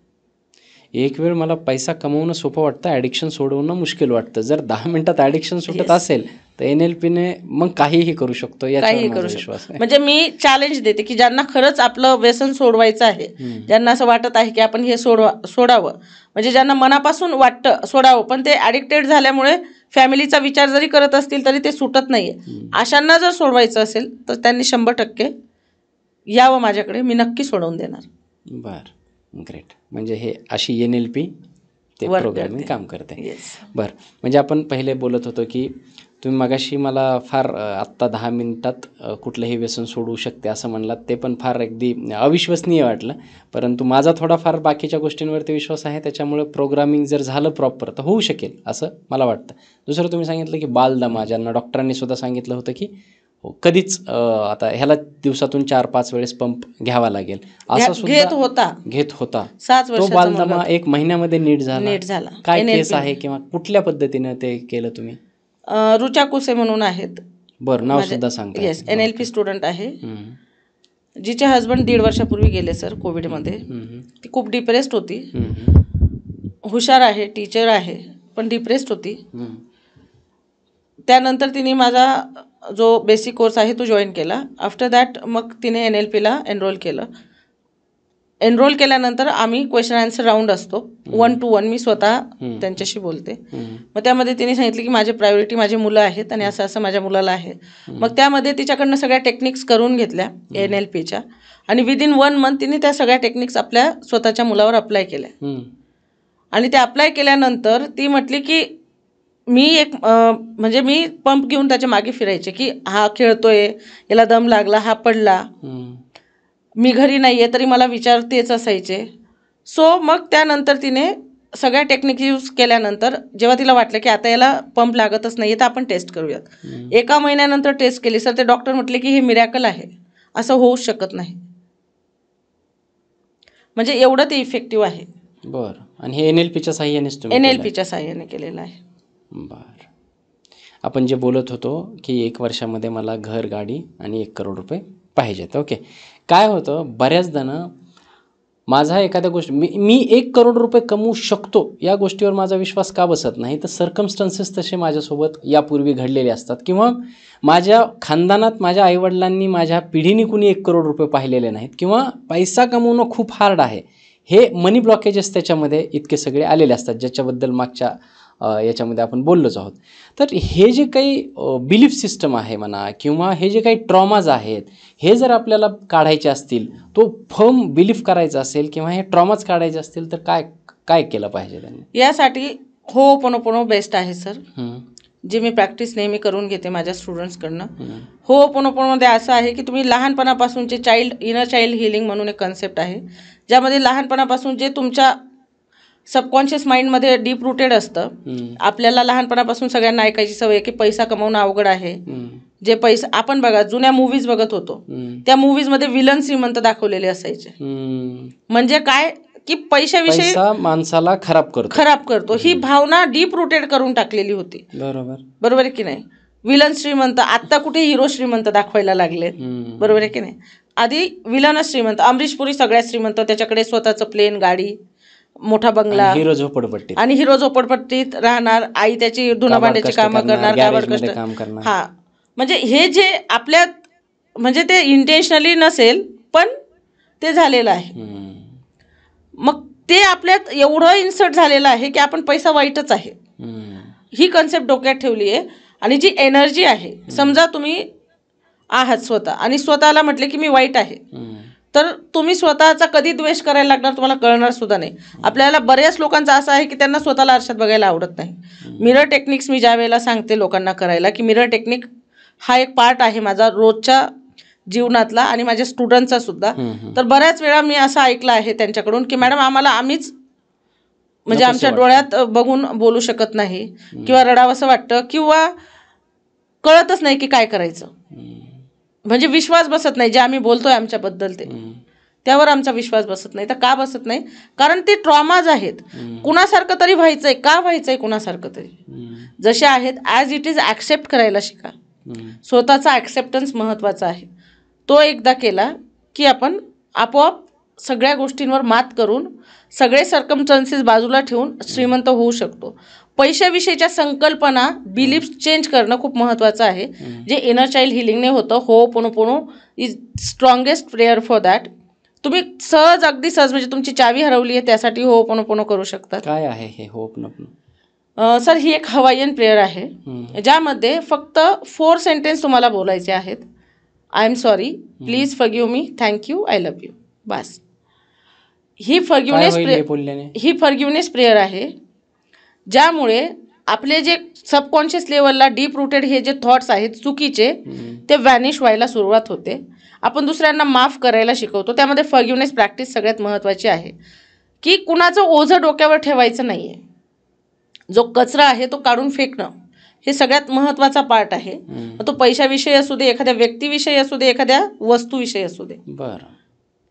Speaker 2: एक
Speaker 1: वेळ मला पैसा कमवणं सोपं वाटतं, ॲडिक्शन सोडवणं मुश्किल वाटतं. जर 10 मिनिटात ॲडिक्शन सुटत असेल तर NLPने मग काहीही करू शकतो, याच्यावर माझा विश्वास आहे.
Speaker 2: म्हणजे मी चॅलेंज देते की ज्यांना खरंच आपलं व्यसन सोडवायचं आहे, ज्यांना असं वाटत आहे की आपण हे सोडावं, म्हणजे ज्यांना मनापासून वाटतं सोडावं, पण ते ॲडिक्टेड झाल्यामुळे फॅमिलीचा विचार जरी करत असतील तरी ते सुटत नाहीये, अशांना जर सोडवायचं असेल तर त्यांनी 100% यावं माझ्याकडे, मी नक्की सोडवून देणार.
Speaker 1: बरं, ग्रेट. म्हणजे हे अशी NLP ते प्रोग्रामिंग काम करते. बरं, म्हणजे आपण पहिले बोलत होतो की तुम्ही मगाशी मला फार आत्ता 10 मिनिटात कुठलंही व्यसन सोडवू शकते असं म्हणलात, ते पण फार अगदी अविश्वसनीय वाटलं. परंतु माझा थोडाफार बाकीच्या गोष्टींवरती विश्वास आहे, त्याच्यामुळे प्रोग्रामिंग जर झालं प्रॉपर तर होऊ शकेल असं मला वाटतं. दुसरं तुम्ही सांगितलं की बालदमा, ज्यांना डॉक्टरांनी सुद्धा सांगितलं होतं की कधीच आता ह्याला दिवसातून 4-5 वेळेस पंप घ्यावा लागेल, असं सुद्धा घेत होता.
Speaker 2: 7
Speaker 1: तो बालदमा 1 महिन्यामध्ये नीट झाला. काय केस आहे किंवा कुठल्या पद्धतीने ते केलं तुम्ही?
Speaker 2: रुचा कुसे म्हणून आहेत.
Speaker 1: बरं, नाव सुद्धा सांगता?
Speaker 2: येस, NLP स्टुडंट आहे, जिचे हस्बंड 1.5 वर्षापूर्वी गेले सर कोविडमध्ये. ती खूप डिप्रेस्ड होती, हुशार आहे, टीचर आहे, पण डिप्रेस्ड होती. त्यानंतर तिने माझा जो बेसिक कोर्स आहे तो जॉईन केला. आफ्टर दॅट मग तिने NLPला एनरोल केलं. एनरोल केल्यानंतर आम्ही क्वेश्चन आन्सर राऊंड असतो, 1 to 1 मी स्वतः त्यांच्याशी बोलते. मग त्यामध्ये तिने सांगितलं की माझे प्रायोरिटी माझी मुलं आहेत आणि असं असं माझ्या मुलाला आहे. मग त्यामध्ये तिच्याकडनं सगळ्या टेक्निक्स करून घेतल्या NLPच्या, आणि विदिन 1 मंथ तिने त्या सगळ्या टेक्निक्स आपल्या स्वतःच्या मुलावर अप्लाय केल्या. आणि त्या अप्लाय केल्यानंतर ती म्हटली की मी म्हणजे मी पंप घेऊन त्याच्या मागे फिरायचे की हा खेळतोय, याला दम लागला, हा पडला, मी घरी नाही आहे तरी मला विचार तेच असायचे. सो मग त्यानंतर तिने सगळ्या टेक्निक यूज केल्यानंतर जेव्हा तिला वाटलं की आता याला पंप लागतच नाही तर आपण टेस्ट करूयात, 1 महिन्यानंतर टेस्ट केली सर, ते डॉक्टर म्हटले की हे मिरॅकल आहे, असं होऊच शकत नाही. म्हणजे एवढं ते इफेक्टिव्ह आहे.
Speaker 1: बरं, आणि हे NLPच्या साहाय्याने
Speaker 2: NLPच्या साहाय्याने केलेलं आहे.
Speaker 1: बरं, आपण जे बोलत होतो की 1 वर्षामध्ये मला घर, गाडी आणि 1 करोड रुपये पाहिजेत. ओके, काय होतं बऱ्याच जणं माझा एखाद्या गोष्टी मी 1 करोड रुपये कमवू शकतो या गोष्टीवर माझा विश्वास का बसत नाही, तर सर्कमस्टन्सेस तसे माझ्यासोबत यापूर्वी घडलेले असतात, किंवा माझ्या खानदानात माझ्या आईवडिलांनी माझ्या पिढीने कुणी 1 करोड रुपये पाहिलेले नाहीत, किंवा पैसा कमवणं खूप हार्ड आहे, हे मनी ब्लॉकेजेस त्याच्यामध्ये इतके सगळे आलेले असतात, ज्याच्याबद्दल मागच्या याच्यामध्ये आपण बोललोच आहोत. तर हे जे काही बिलीफ सिस्टम आहे म्हणा, किंवा हे जे काही ट्रॉमाज आहेत, हे जर आपल्याला काढायचे असतील, तो फर्म बिलीफ करायचा असेल किंवा हे ट्रॉमाज काढायचे असतील तर काय काय केलं पाहिजे त्यांनी?
Speaker 2: यासाठी होओपोनोपोनो बेस्ट आहे सर, जे मी प्रॅक्टिस नेहमी करून घेते माझ्या स्टुडंट्सकडनं. होओपोनोपोनोमध्ये असं आहे की तुम्ही लहानपणापासूनचे इनर चाइल्ड हिलिंग म्हणून एक कन्सेप्ट आहे, ज्यामध्ये लहानपणापासून जे तुमच्या सबकॉन्शियस माइंडमध्ये डीप रूटेड असतं. आपल्याला लहानपणापासून सगळ्यांना ऐकायची सवय की पैसा कमवणं अवघड आहे, जे पैसा आपण बघा जुन्या मूव्हीज बघत होतो, त्या मूव्हीजमध्ये विलन श्रीमंत दाखवलेले असायचे. म्हणजे काय की पैशाविषयी
Speaker 1: माणसाला खराब करतो
Speaker 2: ही भावना डीप रूटेड करून टाकलेली होती. बरोबर आहे की नाही? विलन श्रीमंत, आत्ता कुठे हिरो श्रीमंत दाखवायला लागले, बरोबर आहे की नाही? आधी विलनच श्रीमंत, अमरीश पुरी सगळ्यात श्रीमंत, त्याच्याकडे स्वतःचं प्लेन, गाडी, मोठा बंगला, आणि हिरो झोपडपट्टीत राहणार, आई त्याची धुणं भांड्याची कामं करणार, हा. म्हणजे हे जे आपल्यात, म्हणजे ते इंटेन्शनली नसेल पण ते झालेलं आहे. मग ते आपल्यात एवढं इन्सर्ट झालेलं आहे की आपण पैसा वाईटच आहे ही कन्सेप्ट डोक्यात ठेवली आहे. आणि जी एनर्जी आहे, समजा तुम्ही आहात स्वतः आणि स्वतःला म्हटले की मी वाईट आहे, तर तुम्ही स्वतःचा कधी द्वेष करायला लागणार तुम्हाला कळणार सुद्धा नाही. आपल्याला बऱ्याच लोकांचं असं आहे की त्यांना स्वतःला आरशात बघायला आवडत नाही. मिरर टेक्निक्स मी ज्या वेळेला सांगते लोकांना करायला, की मिरर टेक्निक हा एक पार्ट आहे माझा रोजच्या जीवनातला आणि माझ्या स्टुडंटचा सुद्धा. तर बऱ्याच वेळा मी असं ऐकलं आहे त्यांच्याकडून की मॅडम आम्हीच म्हणजे आमच्या डोळ्यात बघून बोलू शकत नाही किंवा रडावंसं वाटतं किंवा कळतच नाही की काय करायचं. म्हणजे विश्वास बसत नाही जे आम्ही बोलतोय आमच्याबद्दल त्यावर आमचा विश्वास बसत नाही. तर का बसत नाही? कारण ते ट्रॉमाज आहेत. कुणासारखं तरी व्हायचंय, का व्हायचंय कुणासारखं तरी, जसे आहेत ॲज इट इज ॲक्सेप्ट करायला शिका. स्वतःचा ॲक्सेप्टन्स महत्त्वाचा आहे. तो एकदा केला की आपण आपोआप सगळ्या गोष्टींवर मात करून सगळे सर्कमस्टन्सेस बाजूला ठेवून श्रीमंत होऊ शकतो. पैशाविषयीच्या संकल्पना, बिलीफ्स चेंज करणं खूप महत्त्वाचं आहे, जे इनर चाइल्ड हिलिंगने होतं. Ho'oponopono is strongest prayer for that. तुम्ही सहज, अगदी सहज, म्हणजे तुमची चावी हरवली आहे त्यासाठी होओपोनोपोनो करू शकता.
Speaker 1: काय आहे हे होओपोनोपोनो?
Speaker 2: सर, ही एक हवाईयन प्रेयर आहे ज्यामध्ये फक्त 4 सेंटेन्स तुम्हाला बोलायचे आहेत. I am sorry, please forgive me, thank you, I love you. बस. ही फॉरगिव्हनेस प्रेयर आहे ज्यामुळे आपले जे सबकॉन्शियस लेवलला डीप रूटेड हे जे थॉट्स आहेत चुकीचे ते व्हॅनिश व्हायला सुरुवात होते. आपण दुसऱ्यांना माफ करायला शिकवतो. त्यामध्ये फॉरगिव्हनेस प्रॅक्टिस सगळ्यात महत्त्वाची आहे की कुणाचं ओझं डोक्यावर ठेवायचं नाही आहे. जो कचरा आहे तो काढून फेकणं हे सगळ्यात महत्त्वाचा पार्ट आहे. तो पैशाविषयी असू दे, एखाद्या व्यक्तीविषयी असू दे, एखाद्या वस्तूविषयी असू दे,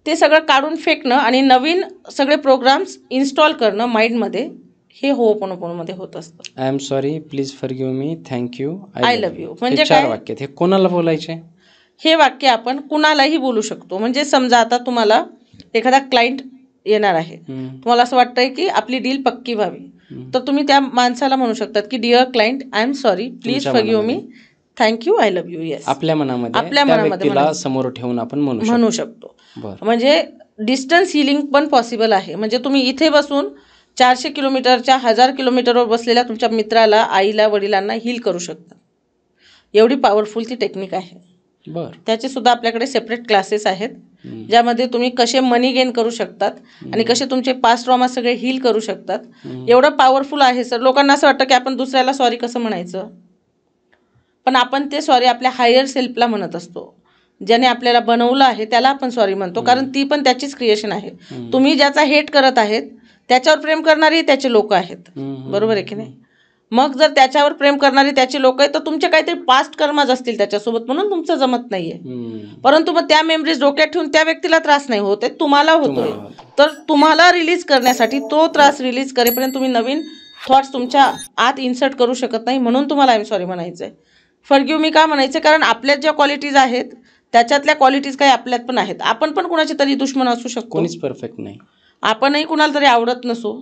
Speaker 2: ते सगळं काढून फेकणं आणि नवीन सगळे प्रोग्राम्स इन्स्टॉल करणं माइंडमध्ये, हे होओपोनोपोनोमध्ये होत असतं.
Speaker 1: I am sorry, please forgive me, thank you,
Speaker 2: I love you. म्हणजे
Speaker 1: 4 वाक्य. हे कोणाला बोलायचे?
Speaker 2: हे वाक्य आपण कुणालाही बोलू शकतो. म्हणजे समजा आता तुम्हाला एखादा क्लायंट येणार आहे, तुम्हाला असं वाटतंय की आपली डील पक्की व्हावी, तर तुम्ही त्या माणसाला म्हणू शकतात की dear client, I am sorry, please forgive me, thank you, I love you. Yes,
Speaker 1: आपल्या मनामध्ये समोर ठेवून आपण म्हणू शकतो.
Speaker 2: म्हणजे डिस्टन्स हिलिंग पण पॉसिबल आहे. म्हणजे तुम्ही इथे बसून 400 किलोमीटरच्या 1000 किलोमीटरवर बसलेल्या तुमच्या मित्राला, आईला, वडिलांना हील करू शकता. एवढी पॉवरफुल ती टेक्निक आहे. त्याचे सुद्धा आपल्याकडे सेपरेट क्लासेस आहेत ज्यामध्ये तुम्ही कसे मनी गेन करू शकतात आणि कसे तुमचे पास्ट ट्रॉमा सगळे हील करू शकतात. एवढं पॉवरफुल आहे सर. लोकांना असं वाटतं की आपण दुसऱ्याला सॉरी कसं म्हणायचं, पण आपण ते सॉरी आपल्या हायर सेल्फला म्हणत असतो. ज्याने आपल्याला बनवलं आहे त्याला आपण सॉरी म्हणतो, कारण ती पण त्याचीच क्रिएशन आहे. तुम्ही ज्याचा हेट करत आहेत त्याच्यावर प्रेम करणारे त्याचे लोक आहेत, बरोबर आहे की नाही? मग जर त्याच्यावर प्रेम करणारे त्याचे लोक आहेत तर तुमचे काहीतरी पास्ट कर्मच असतील त्याच्यासोबत, म्हणून तुमचं जमत नाहीये. परंतु मग त्या मेमरीज डोक्यात ठेवून त्या व्यक्तीला त्रास नाही होत आहे, तुम्हाला होतोय. तर तुम्हाला रिलीज करण्यासाठी, तो त्रास रिलीज करेपर्यंत तुम्ही नवीन थॉट्स तुमच्या आत इन्सर्ट करू शकत नाही. म्हणून तुम्हाला आय एम सॉरी म्हणायचं आहे. फॉरगिव्ह मी का म्हणायचं? कारण आपल्यात ज्या क्वालिटीज आहेत त्याच्यातल्या क्वालिटीज काही आपल्यात पण आहेत. आपण पण कुणाचे तरी दुश्मन असू शकतो,
Speaker 1: कोणीच परफेक्ट नाही.
Speaker 2: आपणही कुणाला तरी आवडत नसो,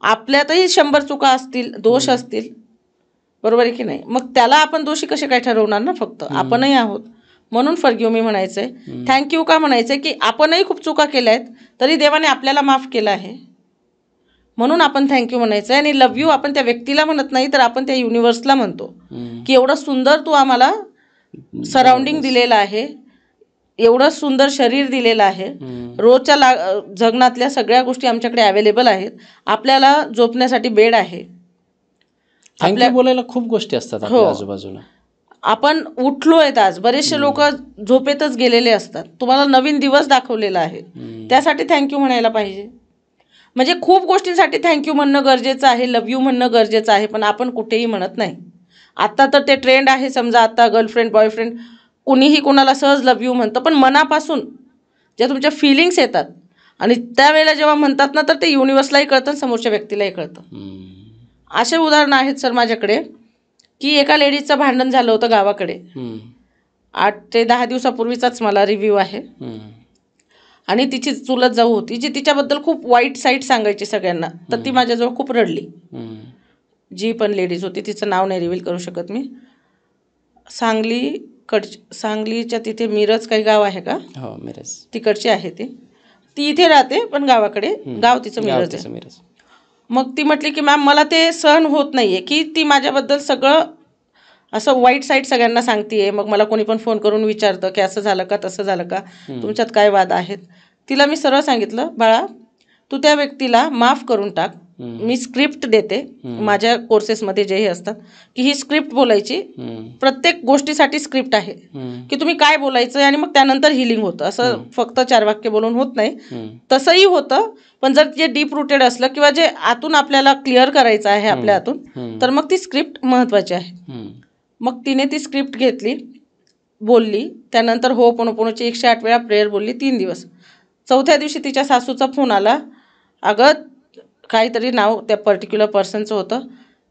Speaker 2: आपल्यातही 100 चुका असतील, दोष असतील, बरोबर आहे की नाही? मग त्याला आपण दोषी कसे काय ठरवणार ना? फक्त आपणही आहोत. म्हणून फॉरगिव्ह मी म्हणायचंय. थँक्यू का म्हणायचंय? की आपणही खूप चुका केल्या आहेत तरी देवाने आपल्याला माफ केलं आहे, म्हणून आपण थँक्यू म्हणायचं आहे. आणि लव्ह यू आपण त्या व्यक्तीला म्हणत नाही तर आपण त्या युनिव्हर्सला म्हणतो की एवढं सुंदर तू आम्हाला सराउंडिंग दिलेलं आहे, एवढं सुंदर शरीर दिलेलं आहे, रोजच्या जगण्यातल्या सगळ्या गोष्टी आमच्याकडे अवेलेबल आहेत, आपल्याला झोपण्यासाठी बेड आहे,
Speaker 1: आपल्या बोलायला खूप गोष्टी असतात आपल्या आजूबाजूला.
Speaker 2: आपण उठलोय आज, बरेचसे लोक झोपेतच गेलेले असतात, तुम्हाला नवीन दिवस दाखवलेला आहे, त्यासाठी थँक्यू म्हणायला पाहिजे. म्हणजे खूप गोष्टींसाठी थँक्यू म्हणणं गरजेचं आहे, लव्ह यू म्हणणं गरजेचं आहे, पण आपण कुठेही म्हणत नाही. आता तर ते ट्रेंड आहे, समजा आता गर्लफ्रेंड बॉयफ्रेंड कुणीही कोणाला सहज लव्ह यू म्हणतं, पण मनापासून ज्या तुमच्या फिलिंग्स येतात आणि त्यावेळेला जेव्हा म्हणतात ना तर ते युनिव्हर्सलाही कळतं, समोरच्या व्यक्तीलाही कळतं. असे उदाहरणं आहेत सर माझ्याकडे की एका लेडीजचं भांडण झालं होतं गावाकडे. 8 ते 10 दिवसापूर्वीचाच मला रिव्ह्यू आहे. आणि तिची चुलत जाऊ होती जी तिच्याबद्दल खूप वाईट साईट सांगायची सगळ्यांना, तर ती माझ्याजवळ खूप रडली. जी पण लेडीज होती, तिचं नाव नाही रिव्हील करू शकत मी. सांगलीच्या तिथे मिरज काही गाव आहे का? हो, मिरज तिकडची आहे. ती इथे राहते पण गावाकडे गाव तिचं मिरज आहे. मग ती म्हटली की मॅम मला ते सहन होत नाहीये की ती माझ्याबद्दल सगळं असं वाईट साईट सगळ्यांना सांगतेय. मग मला कोणी पण फोन करून विचारतं की असं झालं का, तसं झालं का, तुमच्यात काय वाद आहेत. तिला मी सरळ सांगितलं, बाळा तू त्या व्यक्तीला माफ करून टाक, मी स्क्रिप्ट देते माझ्या कोर्सेसमध्ये जे हे असतात की ही स्क्रिप्ट बोलायची, प्रत्येक गोष्टीसाठी स्क्रिप्ट आहे की तुम्ही काय बोलायचं आणि मग त्यानंतर हिलिंग होतं. असं फक्त 4 वाक्य बोलून होत नाही, तसंही होतं. पण जर जे डीप रूटेड असलं किंवा जे आतून आपल्याला क्लिअर करायचं आहे आपल्या आतून, तर मग ती स्क्रिप्ट महत्त्वाची आहे. मग तिने ती स्क्रिप्ट घेतली, बोलली, त्यानंतर होपोनोपोनोची 108 वेळा प्रेयर बोलली 3 दिवस. 4थ्या दिवशी तिच्या सासूचा फोन आला, अगं काहीतरी नाव त्या पर्टिक्युलर पर्सनचं होतं,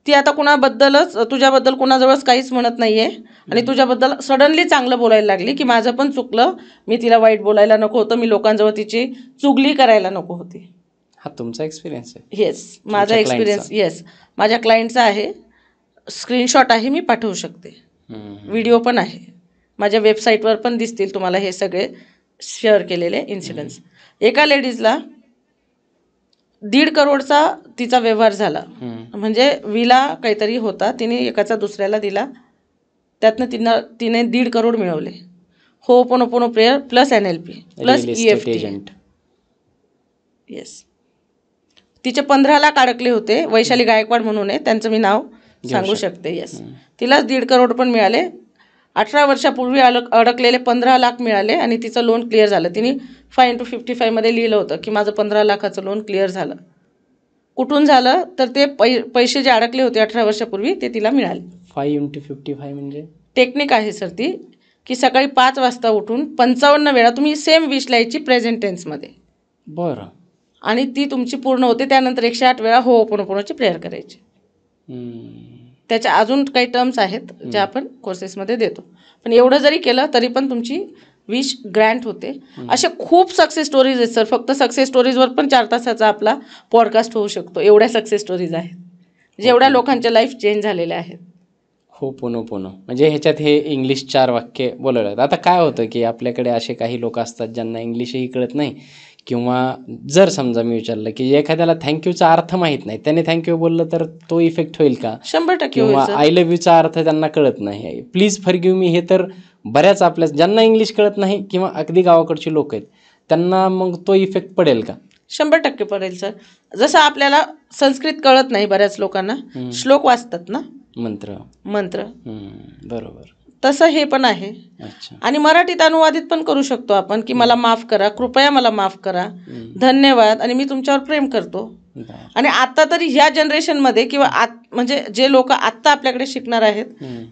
Speaker 2: ती आता कुणाबद्दलच तुझ्याबद्दल कुणाजवळच काहीच म्हणत नाही आहे आणि तुझ्याबद्दल सडनली चांगलं बोलायला लागली की माझं पण चुकलं, मी तिला वाईट बोलायला नको होतं, मी लोकांजवळ तिची चुगली करायला नको होती.
Speaker 1: हा तुमचा एक्सपिरियन्स आहे?
Speaker 2: येस, माझा एक्सपिरियन्स. येस, माझ्या क्लायंटचा आहे, स्क्रीनशॉट आहे, मी पाठवू शकते, व्हिडिओ पण आहे, माझ्या वेबसाईटवर पण दिसतील तुम्हाला हे सगळे शेअर केलेले इन्सिडेंट्स. एका लेडीजला 1.5 करोडचा तिचा व्यवहार झाला. म्हणजे विला काहीतरी होता, तिने एकाचा दुसऱ्याला दिला, त्यातनं तिने 1.5 करोड मिळवले. Ho'oponopono prayer plus NLP plus EFT. Yes, तिचे 15 लाख अडकले होते. वैशाली गायकवाड म्हणून आहे, त्यांचं मी नाव सांगू शकते. येस, तिलाच 1.5 करोड पण मिळाले. 18 वर्षापूर्वी अडकलेले 15 लाख मिळाले आणि तिचं लोन क्लिअर झालं. तिने 5x55 मध्ये लिहिलं होतं की माझं 15 लाखाचं लोन क्लिअर झालं. कुठून झालं तर ते पैसे जे अडकले होते 18 वर्षापूर्वी ते तिला मिळाले.
Speaker 1: 5x55 म्हणजे
Speaker 2: टेक्निक आहे सर ती, की सकाळी 5 वाजता उठून 55 वेळा तुम्ही सेम विश लिहायची प्रेझेंट टेन्समध्ये.
Speaker 1: बरं.
Speaker 2: आणि ती तुमची पूर्ण होते. त्यानंतर 108 वेळा होपोनोपोनोची प्रेयर करायची. त्याच्या अजून काही टर्म्स आहेत ज्या आपण कोर्सेसमध्ये देतो, पण एवढं जरी केलं तरी पण तुमची विश ग्रँट होते. असे खूप सक्सेस स्टोरीज आहेत सर. फक्त सक्सेस स्टोरीजवर पण 4 तासाचा आपला पॉडकास्ट होऊ शकतो. एवढ्या सक्सेस स्टोरीज आहेत, जेवढ्या लोकांच्या लाईफ चेंज झालेल्या आहेत.
Speaker 1: होपोनोपोनो म्हणजे ह्याच्यात हे इंग्लिश 4 वाक्य बोलवलं. आता काय होतं की आपल्याकडे असे काही लोक असतात ज्यांना इंग्लिशही कळत नाही, किंवा जर समजा मी विचारलं की एखाद्याला थँक्यूचा अर्थ माहीत नाही, त्याने थँक्यू बोललं तर तो इफेक्ट होईल का?
Speaker 2: 100%
Speaker 1: किंवा आय लव्ह यूचा अर्थ त्यांना कळत नाही, प्लीज फॉरगिव्ह मी, हे तर बऱ्याच आपल्या ज्यांना इंग्लिश कळत नाही किंवा अगदी गावाकडची लोक आहेत त्यांना मग तो इफेक्ट पडेल का?
Speaker 2: 100% पडेल सर. जसं आपल्याला संस्कृत कळत नाही बऱ्याच लोकांना, श्लोक वाचतात ना, मंत्र,
Speaker 1: बरोबर,
Speaker 2: तसं हे पण आहे. आणि मराठीत अनुवादित पण करू शकतो आपण की मला माफ करा, कृपया मला माफ करा, धन्यवाद आणि मी तुमच्यावर प्रेम करतो. आणि आता तरी ह्या जनरेशनमध्ये किंवा म्हणजे जे लोक आत्ता आपल्याकडे शिकणार आहेत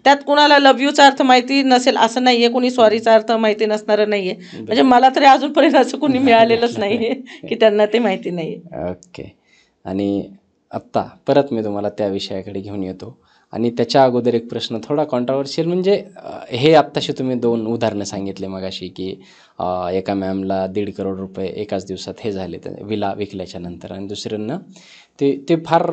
Speaker 2: त्यात कुणाला लव्ह यूचा अर्थ माहिती नसेल असं नाहीये, कुणी सॉरीचा अर्थ माहिती नसणारं नाहीये. म्हणजे मला तरी अजूनपर्यंत असं कुणी मिळालेलंच नाहीये की त्यांना ते माहिती नाहीये.
Speaker 1: ओके. आणि आत्ता परत मी तुम्हाला त्या विषयाकडे घेऊन येतो. आणि त्याच्या अगोदर एक प्रश्न थोडा कॉन्ट्रावर्शियल, म्हणजे हे आत्ताशी तुम्ही 2 उदाहरणं सांगितले मगाशी की एका मॅमला 1.5 करोड रुपये एकाच दिवसात हे झाले विला विकल्याच्या नंतर, आणि दुसऱ्यांना ते फार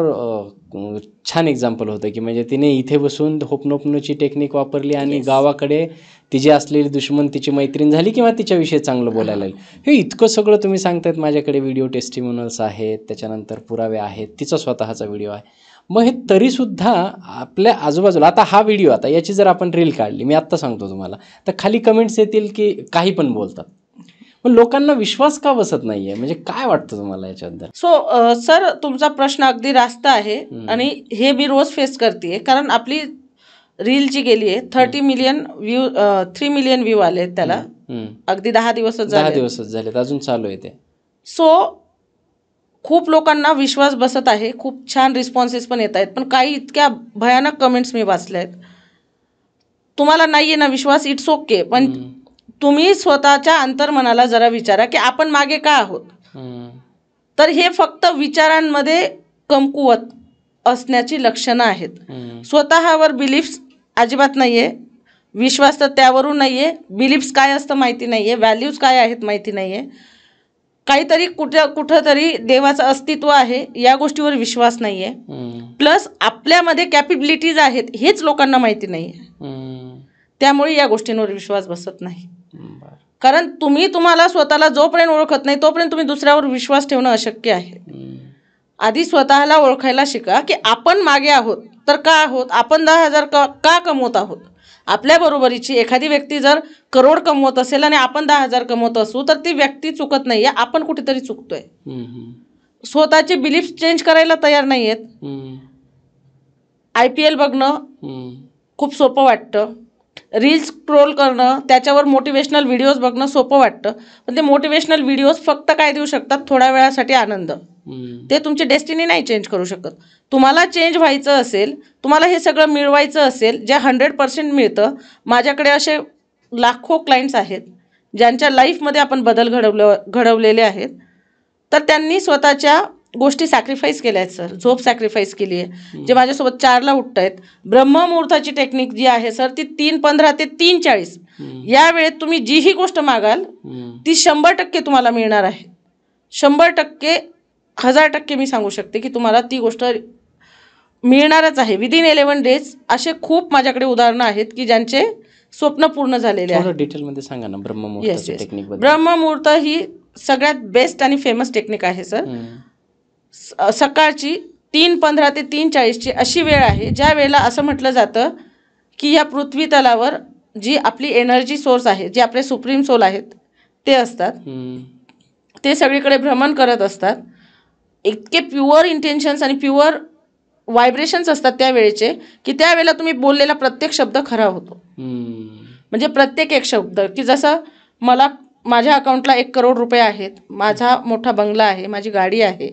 Speaker 1: छान एक्झाम्पल होतं की म्हणजे तिने इथे बसून होपोनोपोनोची टेक्निक वापरली आणि गावाकडे तिची असलेली दुश्मन तिची मैत्रीण झाली किंवा तिच्याविषयी चांगलं बोलायला लागली. हे इतकं सगळं तुम्ही सांगतायत, माझ्याकडे व्हिडिओ टेस्टिमोनल्स आहेत, त्याच्यानंतर पुरावे आहेत, तिचा स्वतःचा व्हिडिओ आहे. मग हे तरीसुद्धा आपल्या आजूबाजूला, आता हा व्हिडिओ, आता याची जर आपण रील काढली, मी आत्ता सांगतो तुम्हाला, तर खाली कमेंट्स येतील की काही पण बोलतात. पण लोकांना विश्वास का बसत नाहीये, म्हणजे काय वाटतं तुम्हाला याच्याबद्दल?
Speaker 2: सर तुमचा प्रश्न अगदी रास्त आहे आणि हे मी रोज फेस करते. कारण आपली रील जी गेली आहे 3 मिलियन व्ह्यू आले त्याला, अगदी 10 दिवसच
Speaker 1: झाले, अजून चालू आहे ते.
Speaker 2: खूप लोकांना विश्वास बसत आहे, खूप छान रिस्पॉन्सेस पण येत आहेत, पण काही इतक्या भयानक कमेंट्स मी वाचल्या आहेत. तुम्हाला नाही आहे ना विश्वास, इट्स ओके, पण तुम्ही स्वतःच्या अंतर्मनाला जरा विचारा की आपण मागे का आहोत. तर हे फक्त विचारांमध्ये कमकुवत असण्याची लक्षणं आहेत. स्वतःवर बिलीफ्स अजिबात नाही आहे, विश्वास तर त्यावरून नाही आहे, बिलीफ्स काय असतं माहिती नाही आहे, व्हॅल्यूज काय आहेत माहिती नाही आहे, काहीतरी कुठंतरी देवाचं अस्तित्व आहे या गोष्टीवर विश्वास नाही आहे, प्लस आपल्यामध्ये कॅपेबिलिटीज आहेत हेच लोकांना माहिती नाही आहे. त्यामुळे या गोष्टींवर विश्वास बसत नाही. कारण तुम्हाला स्वतःला जोपर्यंत ओळखत नाही तोपर्यंत तुम्ही दुसऱ्यावर विश्वास ठेवणं अशक्य आहे. आधी स्वतःला ओळखायला शिका की आपण मागे आहोत तर का आहोत, आपण 10,000 का कमवत आहोत. आपल्या बरोबरीची एखादी व्यक्ती जर करोड कमवत असेल आणि आपण 10,000 कमवत असू तर ती व्यक्ती चुकत नाही आहे, आपण कुठेतरी चुकतोय. स्वतःचे बिलीफ चेंज करायला तयार नाही आहेत. IPL बघणं खूप सोपं वाटतं, रील्स स्क्रोल करणं, त्याच्यावर मोटिवेशनल व्हिडिओज बघणं सोपं वाटतं, पण ते मोटिवेशनल व्हिडिओज फक्त काय देऊ शकतात, थोड्या वेळासाठी आनंद. ते तुमची डेस्टिनी नाही चेंज करू शकत. तुम्हाला चेंज व्हायचं असेल, तुम्हाला हे सगळं मिळवायचं असेल, जे 100% मिळतं. माझ्याकडे असे लाखो क्लायंट्स आहेत ज्यांच्या लाईफमध्ये आपण बदल घडवलेले आहेत. तर त्यांनी स्वतःच्या गोष्टी सॅक्रिफाईस केल्या आहेत सर. झोप सॅक्रिफाईस केली आहे. जे माझ्यासोबत 4ला उठत आहेत, ब्रह्ममुहूर्ताची टेक्निक जी आहे सर, ती 3:15 ते 3:40 या वेळेत तुम्ही जी ही गोष्ट मागाल ती 100% तुम्हाला मिळणार आहे. 100%, 1000% मी सांगू शकते की तुम्हाला ती गोष्ट मिळणारच आहे विदिन 11 डेज. असे खूप माझ्याकडे उदाहरणं आहेत की ज्यांचे स्वप्न पूर्ण झालेले आहे.
Speaker 1: डिटेलमध्ये सांगा ना ब्रह्ममुहूर्ताची टेक्निक बद्दल.
Speaker 2: ब्रह्ममुहूर्त ही सगळ्यात बेस्ट आणि फेमस टेक्निक आहे सर. सकाळची 3:15 ते 3:40 अशी वेळ आहे ज्या वेळेला असं म्हटलं जातं की या पृथ्वी तलावर जी आपली एनर्जी सोर्स आहे, जे आपले सुप्रीम सोल आहेत ते असतात, ते सगळीकडे भ्रमण करत असतात. इतके प्युअर इंटेन्शन्स आणि प्युअर व्हायब्रेशन्स असतात त्यावेळेचे की त्यावेळेला तुम्ही बोललेला प्रत्येक शब्द खरा होतो. म्हणजे प्रत्येक एक शब्द की जसं मला माझ्या अकाउंटला 1 करोड रुपये आहेत, माझा मोठा बंगला आहे, माझी गाडी आहे,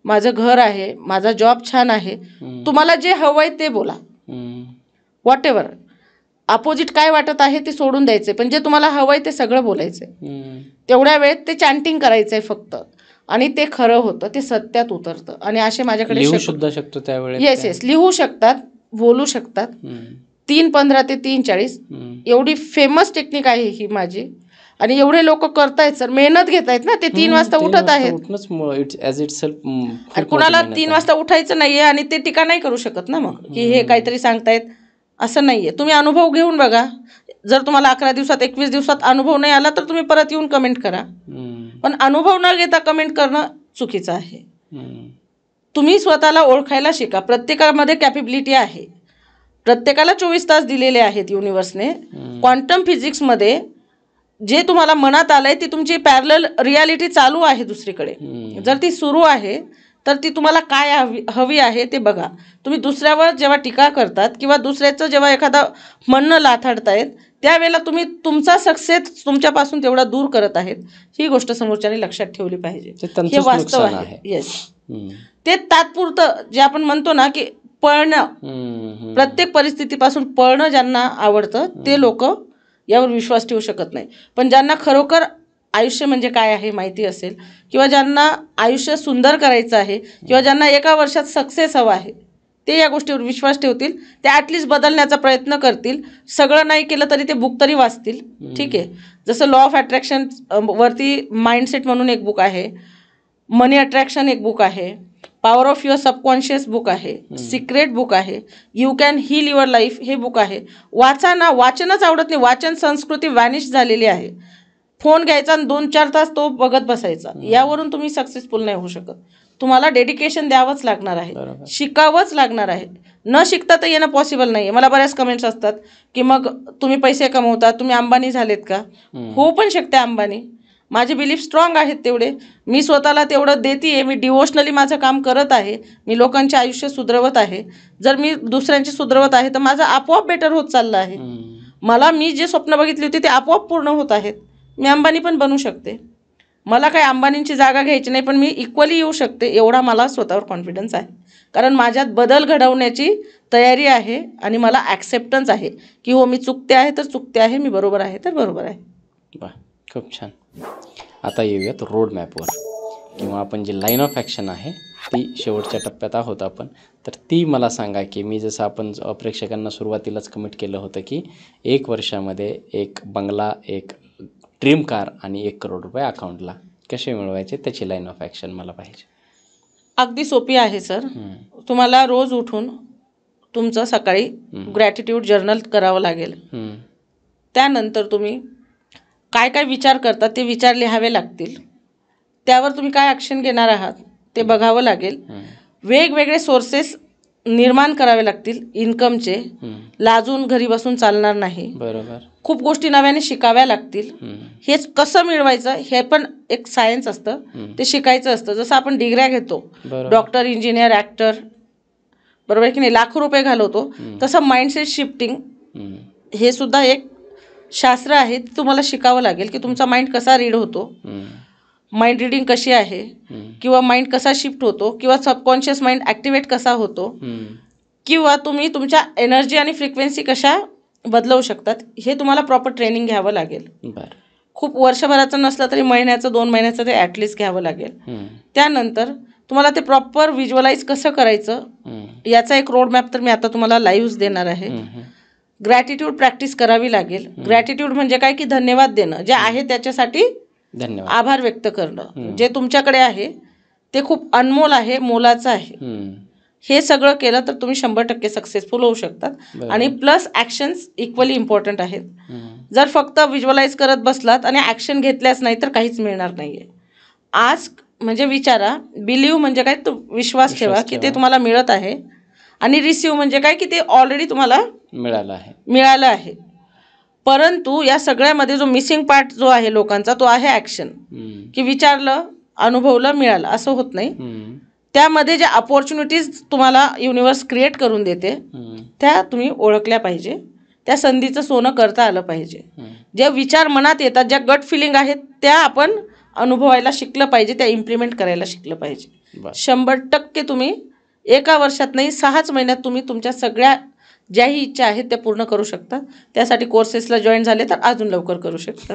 Speaker 2: माझं घर आहे, माझा जॉब छान आहे. तुम्हाला जे हवं आहे ते बोला, व्हॉट एव्हर. अपोजिट काय वाटत आहे ते सोडून द्यायचे, पण जे तुम्हाला हवं आहे ते सगळं बोलायचं. तेवढ्या वेळेत ते चॅन्टिंग करायचं आहे फक्त, आणि ते खरं होतं, ते सत्यात उतरतं. आणि असे माझ्याकडे
Speaker 1: लिहू सुद्धा शकतो त्यावेळेस.
Speaker 2: येस, लिहू शकतात, बोलू शकतात. 3:15 ते 3:40 एवढी फेमस टेक्निक आहे ही माझी. आणि एवढे लोक करतायत सर, मेहनत घेत आहेत ना. ते 3 वाजता उठत आहेत. कुणाला 3 वाजता उठायचं नाहीये आणि ते टीका नाही करू शकत ना मग की हे काहीतरी सांगतायत, असं नाहीये. तुम्ही अनुभव घेऊन बघा. जर तुम्हाला 11 दिवसात 21 दिवसात अनुभव नाही आला तर तुम्ही परत येऊन कमेंट करा. पण अनुभव न घेता कमेंट करणं चुकीचं आहे. तुम्ही स्वतःला ओळखायला शिका. प्रत्येकामध्ये कॅपेबिलिटी आहे. प्रत्येकाला 24 तास दिलेले आहेत युनिव्हर्सने. क्वांटम फिजिक्समध्ये जे तुम्हाला मनात आलंय ती तुमची पॅरलल रियालिटी चालू आहे दुसरीकडे. जर ती सुरू आहे तर ती तुम्हाला काय हवी आहे ते बघा. तुम्ही दुसऱ्यावर जेव्हा टीका करतात किंवा दुसऱ्याचं जेव्हा एखादं म्हणणं लाथाडतायत त्यावेळेला तुम्ही तुमचा सक्सेस तुमच्यापासून तेवढा दूर करत आहेत. ही गोष्ट समोरच्याने लक्षात ठेवली पाहिजे. हे वास्तव आहे. येस, ते तात्पुरतं जे आपण म्हणतो ना की पळणं, प्रत्येक परिस्थितीपासून पळणं ज्यांना आवडतं ते लोक यावर विश्वास ठेवू शकत नाही. पण ज्यांना खरोखर आयुष्य म्हणजे काय आहे माहिती असेल, किंवा ज्यांना आयुष्य सुंदर करायचं आहे, किंवा ज्यांना एका वर्षात सक्सेस हवा आहे, ते या गोष्टीवर विश्वास ठेवतील. ते ॲटलिस्ट बदलण्याचा प्रयत्न करतील. सगळं नाही केलं तरी ते बुक तरी वाचतील. ठीक आहे. जसं लॉ ऑफ अट्रॅक्शन वरती माइंडसेट म्हणून एक बुक आहे, मनी अट्रॅक्शन एक बुक आहे, power of your subconscious book आहे, सिक्रेट बुक आहे, you can heal your life हे बुक आहे. वाचा ना. वाचनच आवडत नाही. वाचन संस्कृती वॅनिश झालेली आहे. फोन घ्यायचा आणि 2-4 तास तो बघत बसायचा. यावरून तुम्ही सक्सेसफुल नाही होऊ शकत. तुम्हाला डेडिकेशन द्यावंच लागणार आहे, शिकावंच लागणार आहे. न शिकता तर येणं पॉसिबल नाही आहे. मला बऱ्याच कमेंट्स असतात की मग तुम्ही पैसे कमवता, तुम्ही अंबानी झालेत का? होऊ पण शकते अंबानी. माझे बिलीफ स्ट्रॉंग आहेत तेवढे. मी स्वतःला तेवढं देते. मी डिवोशनली माझं काम करत आहे. मी लोकांचे आयुष्य सुधरवत आहे. जर मी दुसऱ्यांचे सुधरवत आहे तर माझं आपोआप बेटर होत चाललं आहे. मी जे स्वप्न बघितली होती ते आपोआप पूर्ण होत आहेत. मी अंबानी पण बनू शकते. मला काय अंबानींची जागा घ्यायची नाही, पण मी इक्वली येऊ शकते एवढा मला स्वतःवर कॉन्फिडन्स आहे. कारण माझ्यात बदल घडवण्याची तयारी आहे आणि मला ॲक्सेप्टन्स आहे की हो, मी चुकते आहे तर चुकते आहे, मी बरोबर आहे तर बरोबर आहे.
Speaker 1: वा, खूप छान. आता येऊयात रोड मॅपवर, किंवा आपण जी लाईन ऑफ ॲक्शन आहे ती शेवटच्या टप्प्यात आहोत आपण. तर ती मला सांगा की मी जसं आपण प्रेक्षकांना सुरुवातीलाच कमिट केलं होतं की 1 वर्षामध्ये एक बंगला, एक ड्रीम कार आणि 1 करोड रुपये अकाउंटला कसे मिळवायचे त्याची लाईन ऑफ ॲक्शन मला पाहिजे.
Speaker 2: अगदी सोपी आहे सर. तुम्हाला रोज उठून तुमचं सकाळी ग्रॅटिट्यूड जर्नल करावं लागेल. त्यानंतर तुम्ही काय काय विचार करता ते विचार लिहावे लागतील. त्यावर तुम्ही काय ॲक्शन घेणार आहात ते बघावं लागेल. वेगवेगळे सोर्सेस निर्माण करावे लागतील इन्कमचे. लाजून घरी बसून चालणार नाही.
Speaker 1: बरोबर.
Speaker 2: खूप गोष्टी नव्याने शिकाव्या लागतील. हेच कसं मिळवायचं हे पण एक सायन्स असतं, ते शिकायचं असतं. जसं आपण डिग्र्या घेतो, डॉक्टर, इंजिनियर, ॲक्टर, बरोबर की नाही, लाखो रुपये घालवतो, तसं माइंडसेट शिफ्टिंग हे सुद्धा एक शास्त्र आहे. तुम्हाला शिकावं लागेल की तुमचा माइंड कसा रीड होतो, माइंड रीडिंग कशी आहे, किंवा माइंड कसा शिफ्ट होतो, किंवा सबकॉन्शियस माइंड ॲक्टिवेट कसा होतो, किंवा तुम्ही तुमच्या एनर्जी आणि फ्रिक्वेन्सी कशा बदलवू शकतात, हे तुम्हाला प्रॉपर ट्रेनिंग घ्यावं लागेल. खूप वर्षभराचं नसलं तरी महिन्याचं 2 महिन्याचं ते ॲटलिस्ट घ्यावं लागेल. त्यानंतर तुम्हाला ते प्रॉपर व्हिज्युअलाइज कसं करायचं याचा एक रोडमॅप तर मी आता तुम्हाला लाईव्ह देणार आहे. ग्रॅटिट्यूड प्रॅक्टिस करावी लागेल. ग्रॅटिट्यूड म्हणजे काय की धन्यवाद देणं, जे आहे त्याच्यासाठी
Speaker 1: धन्यवाद,
Speaker 2: आभार व्यक्त करणं. जे तुमच्याकडे आहे ते खूप अनमोल आहे, मोलाचं आहे. हे सगळं केलं तर तुम्ही 100% सक्सेसफुल होऊ शकतात. आणि प्लस ॲक्शन्स इक्वली इम्पॉर्टंट आहेत. जर फक्त व्हिज्युअलाइज करत बसलात आणि ॲक्शन घेतल्याच नाही तर काहीच मिळणार नाही आहे. आज म्हणजे विचारा, बिलीव्ह म्हणजे काय, तो विश्वास ठेवा की ते तुम्हाला मिळत आहे. आणि रिसीव्ह म्हणजे काय की ते ऑलरेडी तुम्हाला मिळालं आहे. परंतु या सगळ्यामध्ये जो मिसिंग पार्ट जो आहे लोकांचा, तो आहे ॲक्शन. की विचारलं, अनुभवलं, मिळालं, असं होत नाही. त्यामध्ये ज्या अपॉर्च्युनिटीज तुम्हाला युनिवर्स क्रिएट करून देते त्या तुम्ही ओळखल्या पाहिजे. त्या संधीचं सोनं करता आलं पाहिजे. जे विचार मनात येतात, ज्या गट फिलिंग आहेत त्या आपण अनुभवायला शिकलं पाहिजे, त्या इम्प्लिमेंट करायला शिकलं पाहिजे. 100% तुम्ही एका वर्षात नाही, 6च महिन्यात तुम्ही तुमच्या सगळ्या ज्याही इच्छा आहेत त्या पूर्ण करू शकता. त्यासाठी कोर्सेसला जॉईन झाले तर अजून लवकर करू शकता.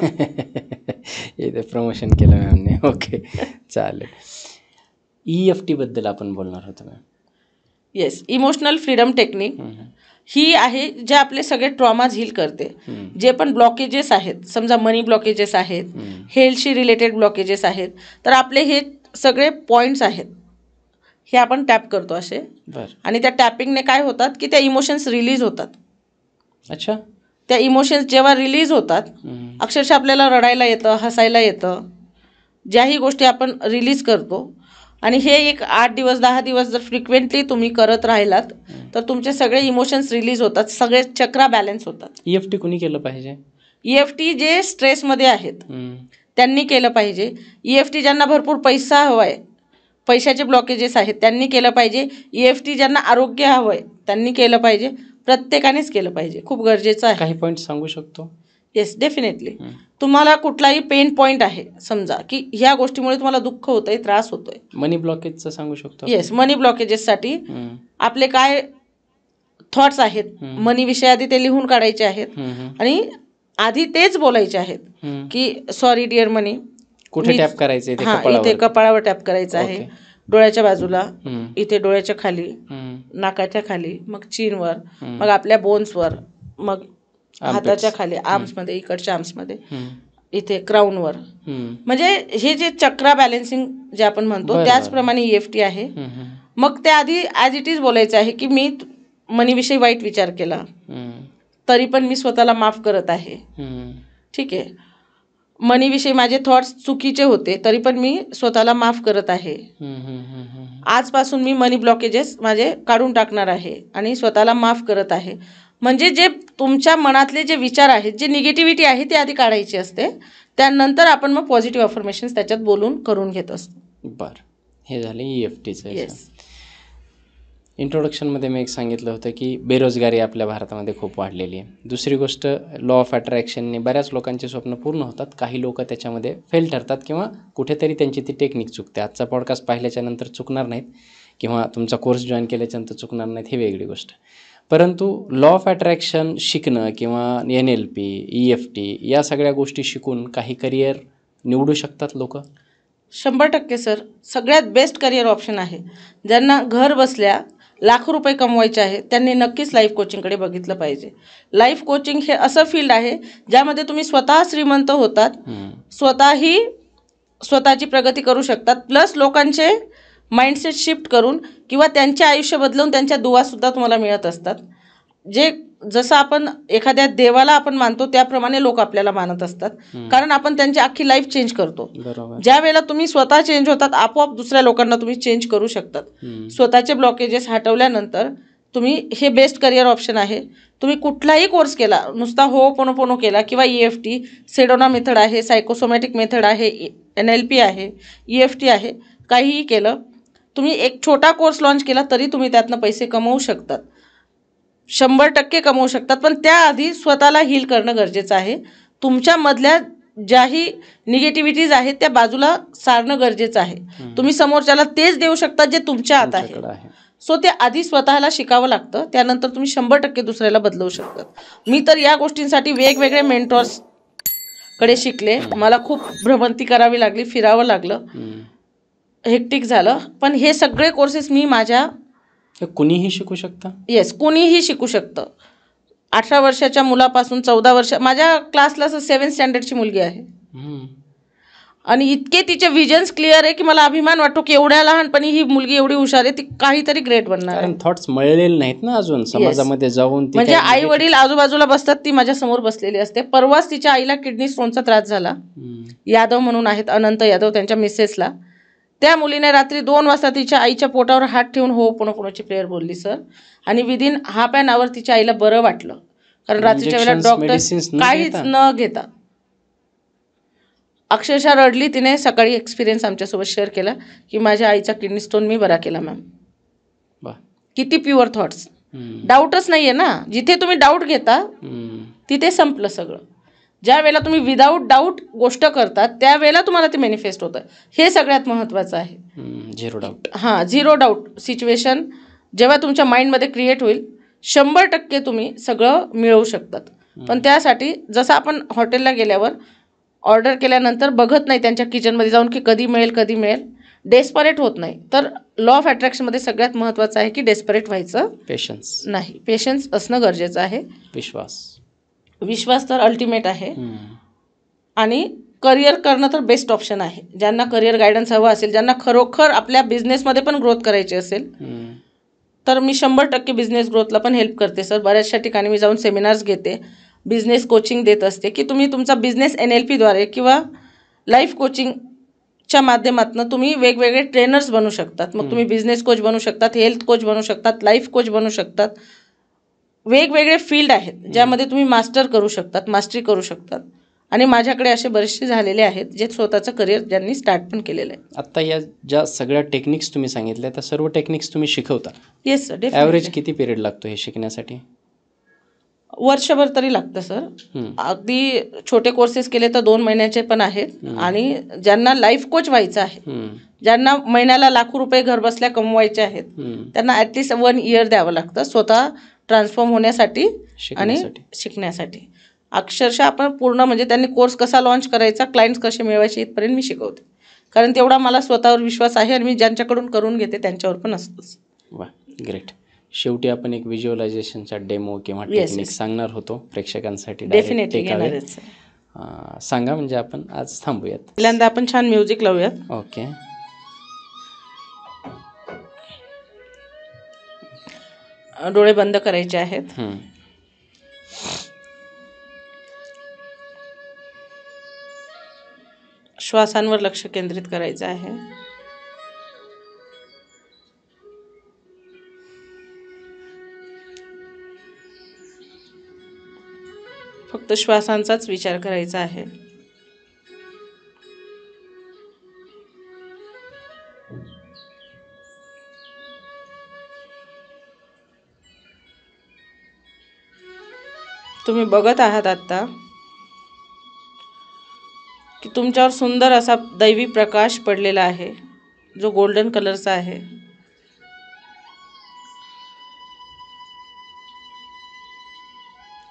Speaker 1: इथे प्रमोशन केलं मॅमने. ओके, चालेल. EFT बद्दल आपण बोलणार होतो ma'am.
Speaker 2: Yes, emotional freedom technique ही आहे जे आपले सगळे ट्रॉमाज हील करते. जे पण ब्लॉकेजेस आहेत, समजा मनी ब्लॉकेजेस आहेत, हेल्थशी रिलेटेड ब्लॉकेजेस आहेत, तर आपले हे सगळे पॉईंट्स आहेत, हे आपण टॅप करतो असे. आणि त्या टॅपिंगने काय होतात की त्या इमोशन्स रिलीज होतात.
Speaker 1: अच्छा.
Speaker 2: त्या इमोशन्स जेव्हा रिलीज होतात, अक्षरशः आपल्याला रडायला येतं, हसायला येतं, ज्याही गोष्टी आपण रिलीज करतो. आणि हे एक 8 दिवस 10 दिवस जर फ्रिक्वेंटली तुम्ही करत राहिलात तर तुमचे सगळे इमोशन्स रिलीज होतात, सगळे चक्रा बॅलन्स होतात.
Speaker 1: EFT कुणी केलं पाहिजे?
Speaker 2: EFT जे स्ट्रेसमध्ये आहेत त्यांनी केलं पाहिजे. EFT ज्यांना भरपूर पैसा हवा आहे, पैशाचे ब्लॉकेजेस आहेत, त्यांनी केलं पाहिजे. EFT ज्यांना आरोग्य हवं आहे त्यांनी केलं पाहिजे. प्रत्येकानेच केलं पाहिजे, खूप गरजेचं आहे.
Speaker 1: काही पॉईंट सांगू शकतो?
Speaker 2: Yes, definitely. तुम्हाला कुठलाही पेन पॉईंट आहे, समजा की ह्या गोष्टीमुळे तुम्हाला दुःख होतंय, त्रास होतोय.
Speaker 1: मनी ब्लॉकेजचं सांगू शकतो?
Speaker 2: येस, मनी ब्लॉकेजेससाठी आपले काय थॉट्स आहेत मनी विषयी आधी ते लिहून काढायचे आहेत. आणि आधी तेच बोलायचे आहेत की सॉरी डिअर मनी.
Speaker 1: कुठे टॅप करायचं?
Speaker 2: इथे कपाळावर टॅप करायचं आहे, डोळ्याच्या बाजूला, इथे डोळ्याच्या खाली, नाकाच्या खाली, मग चीनवर, मग आपल्या बोन्सवर, मग हाताच्या खाली, आर्म्समध्ये, इकडच्या आर्म्समध्ये, इथे क्राऊनवर. म्हणजे हे जे चक्रा बॅलन्सिंग जे आपण म्हणतो त्याचप्रमाणे EFT आहे. मग त्या आधी ॲज इट इज बोलायचं आहे की मी मनीविषयी वाईट विचार केला तरी पण मी स्वतःला माफ करत आहे. ठीक आहे. मनीविषयी माझे थॉट्स चुकीचे होते तरी पण मी स्वतःला माफ करत आहे. आजपासून मी मनी ब्लॉकेजेस माझे काढून टाकणार आहे आणि स्वतःला माफ करत आहे. म्हणजे जे तुमच्या मनातले जे विचार आहेत, जे निगेटिव्हिटी आहे ते आधी काढायची असते. त्यानंतर आपण मग पॉझिटिव्ह अफर्मेशन्स त्याच्यात बोलून करून घेत असतो.
Speaker 1: बरं, हे झाले EFTचं.
Speaker 2: येस.
Speaker 1: इंट्रोडक्शनमध्ये मी एक सांगितलं होतं की बेरोजगारी आपल्या भारतामध्ये खूप वाढलेली आहे. दुसरी गोष्ट, लॉ ऑफ अट्रॅक्शनने बऱ्याच लोकांचे स्वप्न पूर्ण होतात. काही लोक त्याच्यामध्ये फेल ठरतात किंवा कुठेतरी त्यांची ती टेक्निक चुकते. आजचा पॉडकास्ट पाहिल्याच्यानंतर चुकणार नाहीत किंवा तुमचा कोर्स जॉईन केल्याच्यानंतर चुकणार नाहीत, ही वेगळी गोष्ट. परंतु लॉ ऑफ अट्रॅक्शन शिकणं किंवा NLP, EFT या सगळ्या गोष्टी शिकून काही करिअर निवडू शकतात लोक?
Speaker 2: 100% सर. सगळ्यात बेस्ट करिअर ऑप्शन आहे. ज्यांना घर बसल्या लाखो रुपये कमवायचे आहेत त्यांनी नक्कीच लाईफ कोचिंगकडे बघितलं पाहिजे. लाईफ कोचिंग हे असं फील्ड आहे ज्यामध्ये तुम्ही स्वतः श्रीमंत होतात, स्वतःही स्वतःची प्रगती करू शकतात, प्लस लोकांचे माइंडसेट शिफ्ट करून किंवा त्यांचे आयुष्य बदलवून त्यांच्या दुवासुद्धा तुम्हाला मिळत असतात. जे जसं आपण एखाद्या देवाला आपण मानतो त्याप्रमाणे लोक आपल्याला मानत असतात, कारण आपण त्यांची अख्खी लाईफ चेंज करतो. ज्या वेळेला तुम्ही स्वतः चेंज होतात आपोआप दुसऱ्या लोकांना तुम्ही चेंज करू शकतात. स्वतःचे ब्लॉकेजेस हटवल्यानंतर तुम्ही हे बेस्ट करिअर ऑप्शन आहे. तुम्ही कुठलाही कोर्स केला, नुसता होपोनोपोनो केला किंवा EFT, सेडोना मेथड आहे, सायकोसोमॅटिक मेथड आहे, NLP आहे, EFT आहे, काहीही केलं, तुम्ही एक छोटा कोर्स लॉन्च केला तरी तुम्ही त्यातनं पैसे कमवू शकतात, 100% कमवू शकतात. पण त्याआधी स्वतःला हील करणं गरजेचं आहे. तुमच्यामधल्या ज्याही निगेटिव्हिटीज आहेत त्या बाजूला सारणं गरजेचं आहे. तुम्ही समोरच्याला तेच देऊ शकता जे तुमच्या हात आहे. सो ते आधी स्वतःला शिकावं लागतं, त्यानंतर तुम्ही 100% दुसऱ्याला बदलवू शकतात. मी तर या गोष्टींसाठी वेगवेगळे मेंटॉर्सकडे शिकले. मला खूप भ्रमंती करावी लागली, फिरावं लागलं, हेक्टिक झालं. पण हे सगळे कोर्सेस मी माझ्या
Speaker 1: कुणीही शिकू शकता.
Speaker 2: येस, कोणीही शिकू शकतं. 18 वर्षाच्या मुलापासून 14 वर्ष, माझ्या क्लासला 7th स्टँडर्डची मुलगी आहे आणि इतके तिचे विजन्स क्लिअर आहे की मला अभिमान वाटतो की एवढ्या लहानपणी ही मुलगी एवढी हुशार आहे, ती काहीतरी ग्रेट बनणार आहे.
Speaker 1: थॉट्स मळलेले नाहीत ना अजून समाजामध्ये जाऊन.
Speaker 2: म्हणजे आई वडील आजूबाजूला बसतात, ती माझ्या समोर बसलेली असते. परवाच तिच्या आईला किडनी स्टोनचा त्रास झाला. यादव म्हणून आहेत, अनंत यादव, त्यांच्या मिसेसला. त्या मुलीने रात्री 2 वाजता तिच्या आईच्या पोटावर हात ठेवून होपोनोपोनोची प्रेयर बोलली सर, आणि विदिन हाफ ॲन आवर तिच्या आईला बरं वाटलं. कारण रात्रीच्या वेळेला डॉक्टर काहीच न घेता अक्षरशः रडली. तिने सकाळी एक्सपिरियन्स आमच्यासोबत शेअर केला की माझ्या आईचा किडनी स्टोन मी बरा केला. मॅम किती प्युअर थॉट्स, डाऊटच नाही आहे ना. जिथे तुम्ही डाऊट घेता तिथे संपलं सगळं. ज्या वेळेला तुम्ही विदाऊट डाऊट गोष्ट करतात त्यावेळेला तुम्हाला ते मॅनिफेस्ट होतं. हे सगळ्यात महत्त्वाचं आहे.
Speaker 1: Zero doubt.
Speaker 2: Zero doubt situation जेव्हा तुमच्या माइंडमध्ये क्रिएट होईल 100% तुम्ही सगळं मिळवू शकतात. पण त्यासाठी जसं आपण हॉटेलला गेल्यावर ऑर्डर केल्यानंतर बघत नाही त्यांच्या किचनमध्ये जाऊन की कधी मिळेल कधी मिळेल, डेस्परेट होत नाही. तर लॉ ऑफ अट्रॅक्शनमध्ये सगळ्यात महत्त्वाचं आहे की डेस्परेट व्हायचं
Speaker 1: पेशन्स
Speaker 2: नाही. पेशन्स असणं गरजेचं आहे. विश्वास तर अल्टिमेट आहे. आणि करिअर करणं तर बेस्ट ऑप्शन आहे. ज्यांना करिअर गायडन्स हवं असेल, ज्यांना खरोखर आपल्या बिझनेसमध्ये पण ग्रोथ करायची असेल, तर मी 100% बिझनेस ग्रोथला पण हेल्प करते सर. बऱ्याचशा ठिकाणी मी जाऊन सेमिनार्स घेते, बिझनेस कोचिंग देत असते की तुम्ही तुमचा बिझनेस NLPद्वारे किंवा लाईफ कोचिंगच्या माध्यमातून तुम्ही वेगवेगळे ट्रेनर्स बनू शकतात. मग तुम्ही बिझनेस कोच बनू शकतात, हेल्थ कोच बनू शकतात, लाईफ कोच बनू शकतात. वेगवेगळे फील्ड आहेत ज्यामध्ये तुम्ही मास्टरी करू शकतात. आणि माझ्याकडे असे बरेचसे झालेले आहेत जे स्वतःचं करिअर ज्यांनी स्टार्ट पण केलेलं आहे.
Speaker 1: आता या ज्या सगळ्या टेक्निक्स तुम्ही सांगितल्या त्या सर्व टेक्निक्स तुम्ही शिकवता?
Speaker 2: Yes sir.
Speaker 1: ॲव्हरेज किती पिरियड लागतो हे शिकण्यासाठी?
Speaker 2: वर्षभर तरी लागतं सर. अगदी छोटे कोर्सेस केले तर 2 महिन्याचे पण आहेत. आणि ज्यांना लाईफ कोच व्हायचं आहे, ज्यांना महिन्याला लाखो रुपये घर बसल्या कमवायचे आहेत, त्यांना ॲटलिस्ट 1 इयर द्यावं लागतं स्वतः ट्रान्सफॉर्म होण्यासाठी आणि शिकण्यासाठी. अक्षरशः आपण पूर्ण म्हणजे त्यांनी कोर्स कसा लॉन्च करायचा, क्लायंट्स कसे मिळवायचे इथपर्यंत मी शिकवते. कारण तेवढा मला स्वतःवर विश्वास आहे आणि मी ज्यांच्याकडून करून घेते त्यांच्यावर पण असतोच.
Speaker 1: वा, ग्रेट. शेवटी आपण एक व्हिज्युअलायझेशनचा डेमो किंवा टेक्निक सांगणार होतो प्रेक्षकांसाठी.
Speaker 2: डेफिनेटली
Speaker 1: सांगा, म्हणजे आपण आज थांबूयात.
Speaker 2: पहिल्यांदा आपण छान म्युझिक लावूयात.
Speaker 1: ओके.
Speaker 2: डोळे बंद करायचे आहेत. श्वासांवर लक्ष केंद्रित करायचं आहे. फक्त श्वासांचाच विचार करायचा आहे. तुम्ही बघत आहात आता की तुमच्यावर सुंदर असा दैवी प्रकाश पडलेला आहे जो गोल्डन कलरचा आहे.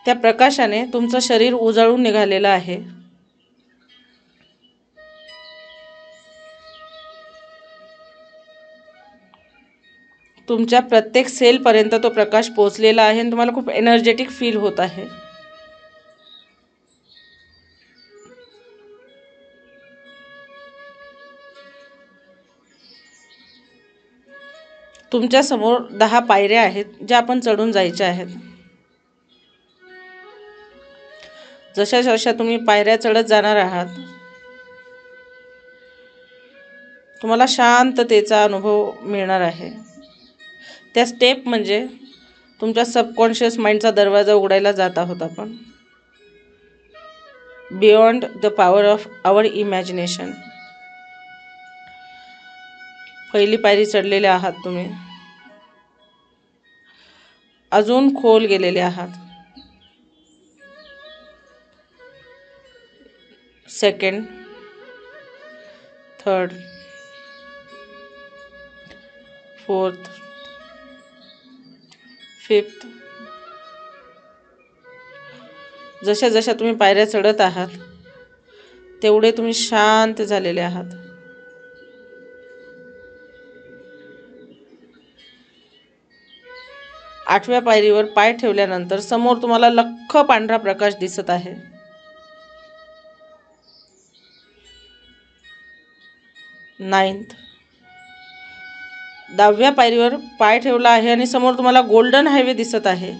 Speaker 2: त्या प्रकाशाने तुमचं शरीर उजळून निघालेलं आहे. तुमच्या प्रत्येक सेलपर्यंत तो प्रकाश पोहोचलेला आहे आणि तुम्हाला खूप एनर्जेटिक फील होत आहे. तुमच्या समोर 10 पायऱ्या आहेत ज्या आपण चढून जायच्या आहेत. जशा जशा तुम्ही पायऱ्या चढत जाणार आहात, तुम्हाला शांततेचा अनुभव मिळणार आहे. त्या स्टेप म्हणजे तुमच्या सबकॉन्शियस माइंडचा दरवाजा उघडायला जात आहोत आपण. Beyond the power of our imagination. पहिली पायरी चढलेले आहात तुम्ही, अजून खोल गेलेले आहात. Second, third, fourth, fifth. जशा जशा तुम्ही पायऱ्या चढत आहात तेवढे तुम्ही शांत झालेले आहात. आठव्या पायरीवर पाय ठेवल्यानंतर समोर तुम्हाला लख्ख पांढरा प्रकाश दिसत आहे. नाइन्थ, 10व्या पायरीवर पाय ठेवला आहे आणि समोर तुम्हाला गोल्डन हायवे दिसत आहे.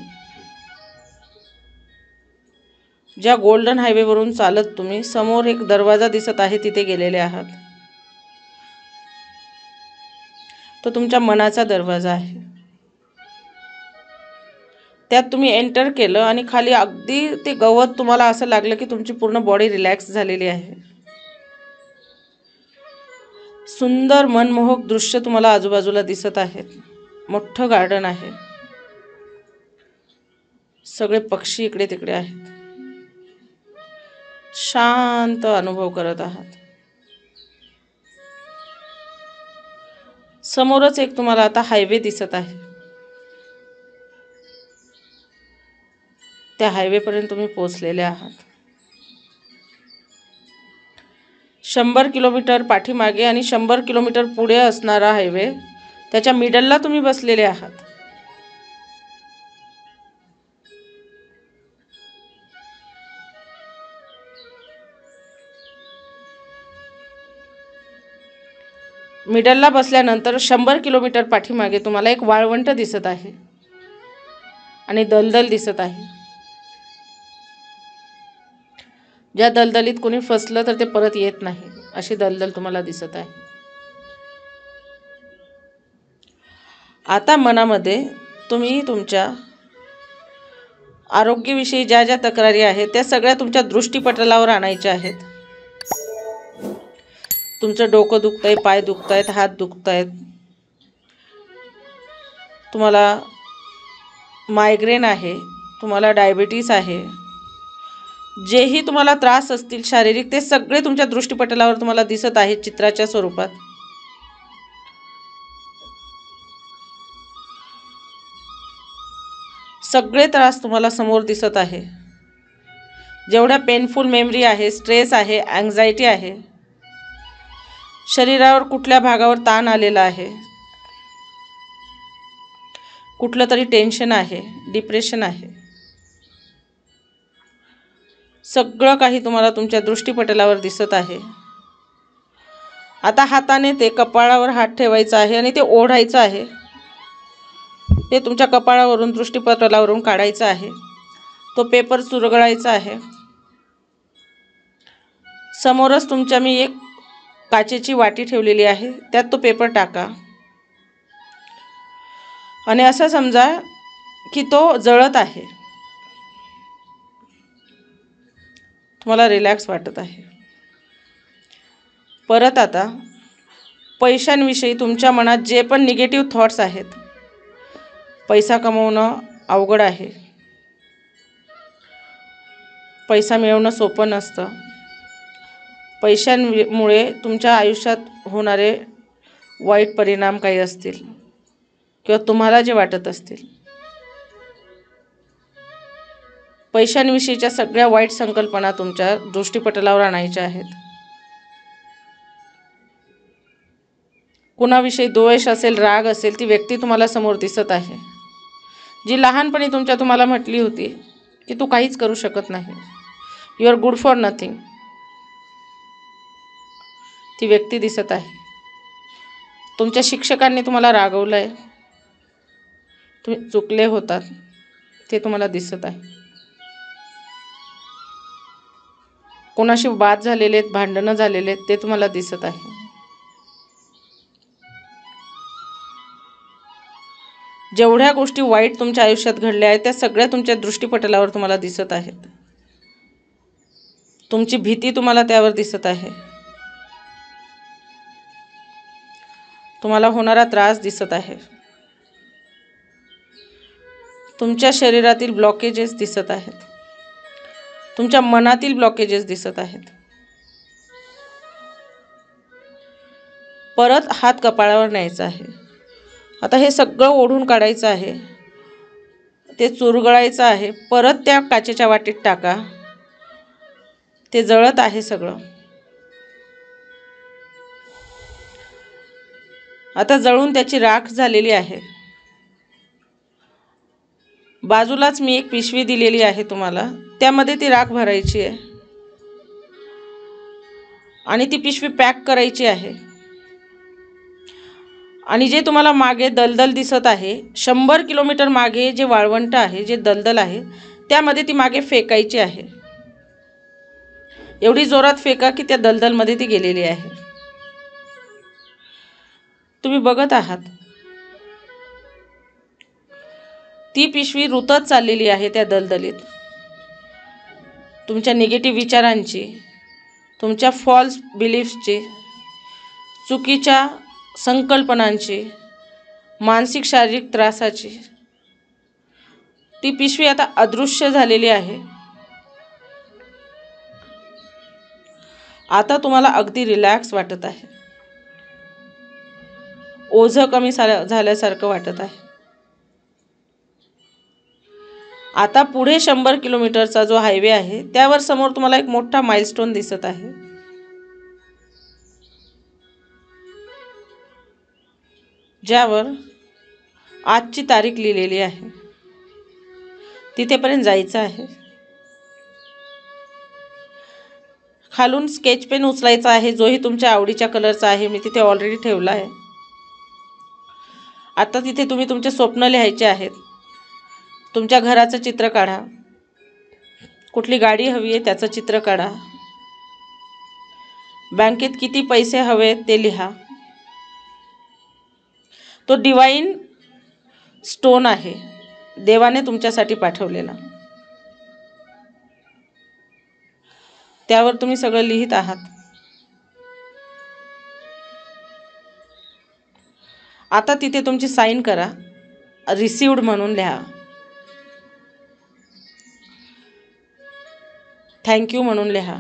Speaker 2: ज्या गोल्डन हायवेवरून चालत तुम्ही समोर एक दरवाजा दिसत आहे तिथे गेलेले आहात. तो तुमच्या मनाचा दरवाजा आहे. त्यात तुम्ही एंटर केलं आणि खाली अगदी ते गवत तुम्हाला असं लागलं की तुमची पूर्ण बॉडी रिलॅक्स झालेली आहे. सुंदर मनमोहक दृश्य तुम्हाला आजूबाजूला दिसत आहेत. मोठं गार्डन आहे. सगळे पक्षी इकडे तिकडे आहेत. शांत अनुभव करत आहात. समोरच एक तुम्हाला आता हायवे दिसत आहे. त्या हायवेपर्यंत तुम्ही पोहोचलेले आहात. 100 किलोमीटर पाठीमागे आणि 100 किलोमीटर पुढे असणारा हायवे, त्याच्या मिडलला तुम्ही बसलेले आहात. मिडलला बसल्यानंतर 100 किलोमीटर पाठीमागे तुम्हाला एक वाळवंट दिसत आहे आणि दलदल दिसत आहे. ज्या दलदलीत कोणी फसलं तर ते परत येत नाही अशी दलदल तुम्हाला दिसत आहे. आता मनामध्ये तुम्ही तुमच्या आरोग्याविषयी ज्या ज्या तक्रारी आहेत त्या सगळ्या तुमच्या दृष्टीपटलावर आणायच्या आहेत. तुमचं डोकं दुखतंय, पाय दुखतायत, हात दुखतायत, तुम्हाला मायग्रेन आहे, तुम्हाला डायबिटीस आहे, जेही तुम्हाला त्रास असतील शारीरिक ते सगळे तुमच्या दृष्टीपटलावर तुम्हाला दिसत आहेत चित्राच्या स्वरूपात. सगळे त्रास तुम्हाला समोर दिसत आहे. जेवढ्या पेनफुल मेमरी आहे, स्ट्रेस आहे, अँक्झायटी आहे, शरीरावर कुठल्या भागावर ताण आलेला आहे, कुठलं तरी टेन्शन आहे, डिप्रेशन आहे, सगळं काही तुम्हाला तुमच्या दृष्टीपटलावर दिसत आहे. आता हाताने ते कपाळावर हात ठेवायचा आहे आणि ते ओढायचं आहे. ते तुमच्या कपाळावरून दृष्टीपटलावरून काढायचं आहे. तो पेपर चुरगळायचा आहे. समोरच तुमच्या मी एक काचेची वाटी ठेवलेली आहे, त्यात तो पेपर टाका आणि असं समजा की तो जळत आहे. तुम्हाला रिलॅक्स वाटत आहे. परत आता पैशांविषयी तुमच्या मनात जे पण निगेटिव्ह थॉट्स आहेत, पैसा कमवणं अवघड आहे, पैसा मिळवणं सोपं नसतं, पैशांमुळे तुमच्या आयुष्यात होणारे वाईट परिणाम काही असतील किंवा तुम्हाला जे वाटत असतील, पैशांविषयीच्या सगळ्या वाईट संकल्पना तुमच्या दृष्टीपटलावर आणायच्या आहेत. कुणाविषयी द्वेष असेल, राग असेल, ती व्यक्ती तुम्हाला समोर दिसत आहे, जी लहानपणी तुम्हाला म्हटली होती की तू काहीच करू शकत नाही, you are good for nothing, ती व्यक्ती दिसत आहे. तुमच्या शिक्षकांनी तुम्हाला रागवलं आहे, तुम्ही चुकले होतात, ते तुम्हाला दिसत आहे. कोणाशी वाद झालेले आहेत, भांडणं झालेले आहेत, ते तुम्हाला दिसत आहे. जेवढ्या गोष्टी वाईट तुमच्या आयुष्यात घडल्या आहेत त्या सगळ्या तुमच्या दृष्टीपटलावर तुम्हाला दिसत आहेत. तुमची भीती तुम्हाला त्यावर दिसत आहे. तुम्हाला होणारा त्रास दिसत आहे. तुमच्या शरीरातील ब्लॉकेजेस दिसत आहेत. तुमच्या मनातील ब्लॉकेजेस दिसत आहेत. परत हात कपाळावर न्यायचा आहे. आता हे सगळं ओढून काढायचं आहे. ते चुरगळायचं आहे. परत त्या काचेच्या वाटीत टाका. ते जळत आहे सगळं. आता जळून त्याची राख झालेली आहे. बाजूलाच मी एक पिशवी दिलेली आहे तुम्हाला, त्यामध्ये ती राख भरायची आहे आणि ती पिशवी पॅक करायची आहे. आणि जे तुम्हाला मागे दलदल दिसत आहे, 100 किलोमीटर मागे जे वाळवंट आहे, जे दलदल आहे, त्यामध्ये ती मागे फेकायची आहे. एवढी जोरात फेका की त्या दलदलमध्ये ती गेलेली आहे. तुम्ही बघत आहात ती पिशवी रुतत चाललेली आहे त्या दलदलीत. तुमच्या निगेटिव्ह विचारांची, तुमच्या फॉल्स बिलीफ्सची, चुकीच्या संकल्पनांची, मानसिक शारीरिक त्रासाची ती पिशवी आता अदृश्य झालेली आहे. आता तुम्हाला अगदी रिलॅक्स वाटत आहे. ओझं कमी झाल्यासारखं वाटत आहे. आता पुढे 100 किलोमीटरचा जो हायवे आहे त्यावर समोर तुम्हाला एक मोठा माइलस्टोन दिसत आहे. ज्यावर आजची तारीख लिहिलेली आहे. तिथेपर्यंत जायचं आहे. खालून स्केच पेन उचलायचा आहे, जोही तुमच्या आवडीच्या कलरचा आहे. मी तिथे ऑलरेडी ठेवला आहे. आता तिथे तुम्ही तुमचे स्वप्न लिहायचे आहेत. तुमच्या घराचं चित्र काढा. कुठली गाडी हवी आहे त्याचं चित्र काढा. बँकेत किती पैसे हवे ते लिहा. तो डिवाइन स्टोन आहे, देवाने तुमच्यासाठी पाठवलेला. त्यावर तुम्ही सगळं लिहित आहात. आता तिथे तुमची साईन करा. रिसिव्ड म्हणून लिहा. थँक्यू म्हणून लिहा.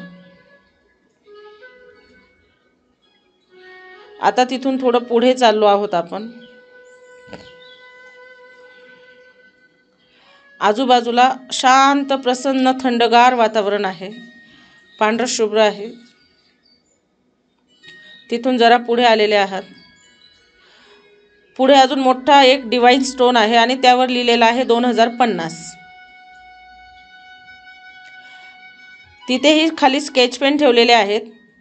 Speaker 2: आता तिथून थोडं पुढे चाललो आहोत आपण. आजूबाजूला शांत, प्रसन्न, थंडगार वातावरण आहे. पांढरं शुभ्र आहे. तिथून जरा पुढे आलेले आहात. पुढे अजून मोठा एक डिवाइन स्टोन आहे आणि त्यावर लिहिलेलं आहे 2050. तिथेही खाली स्केच पेन ठेवलेले आहेत.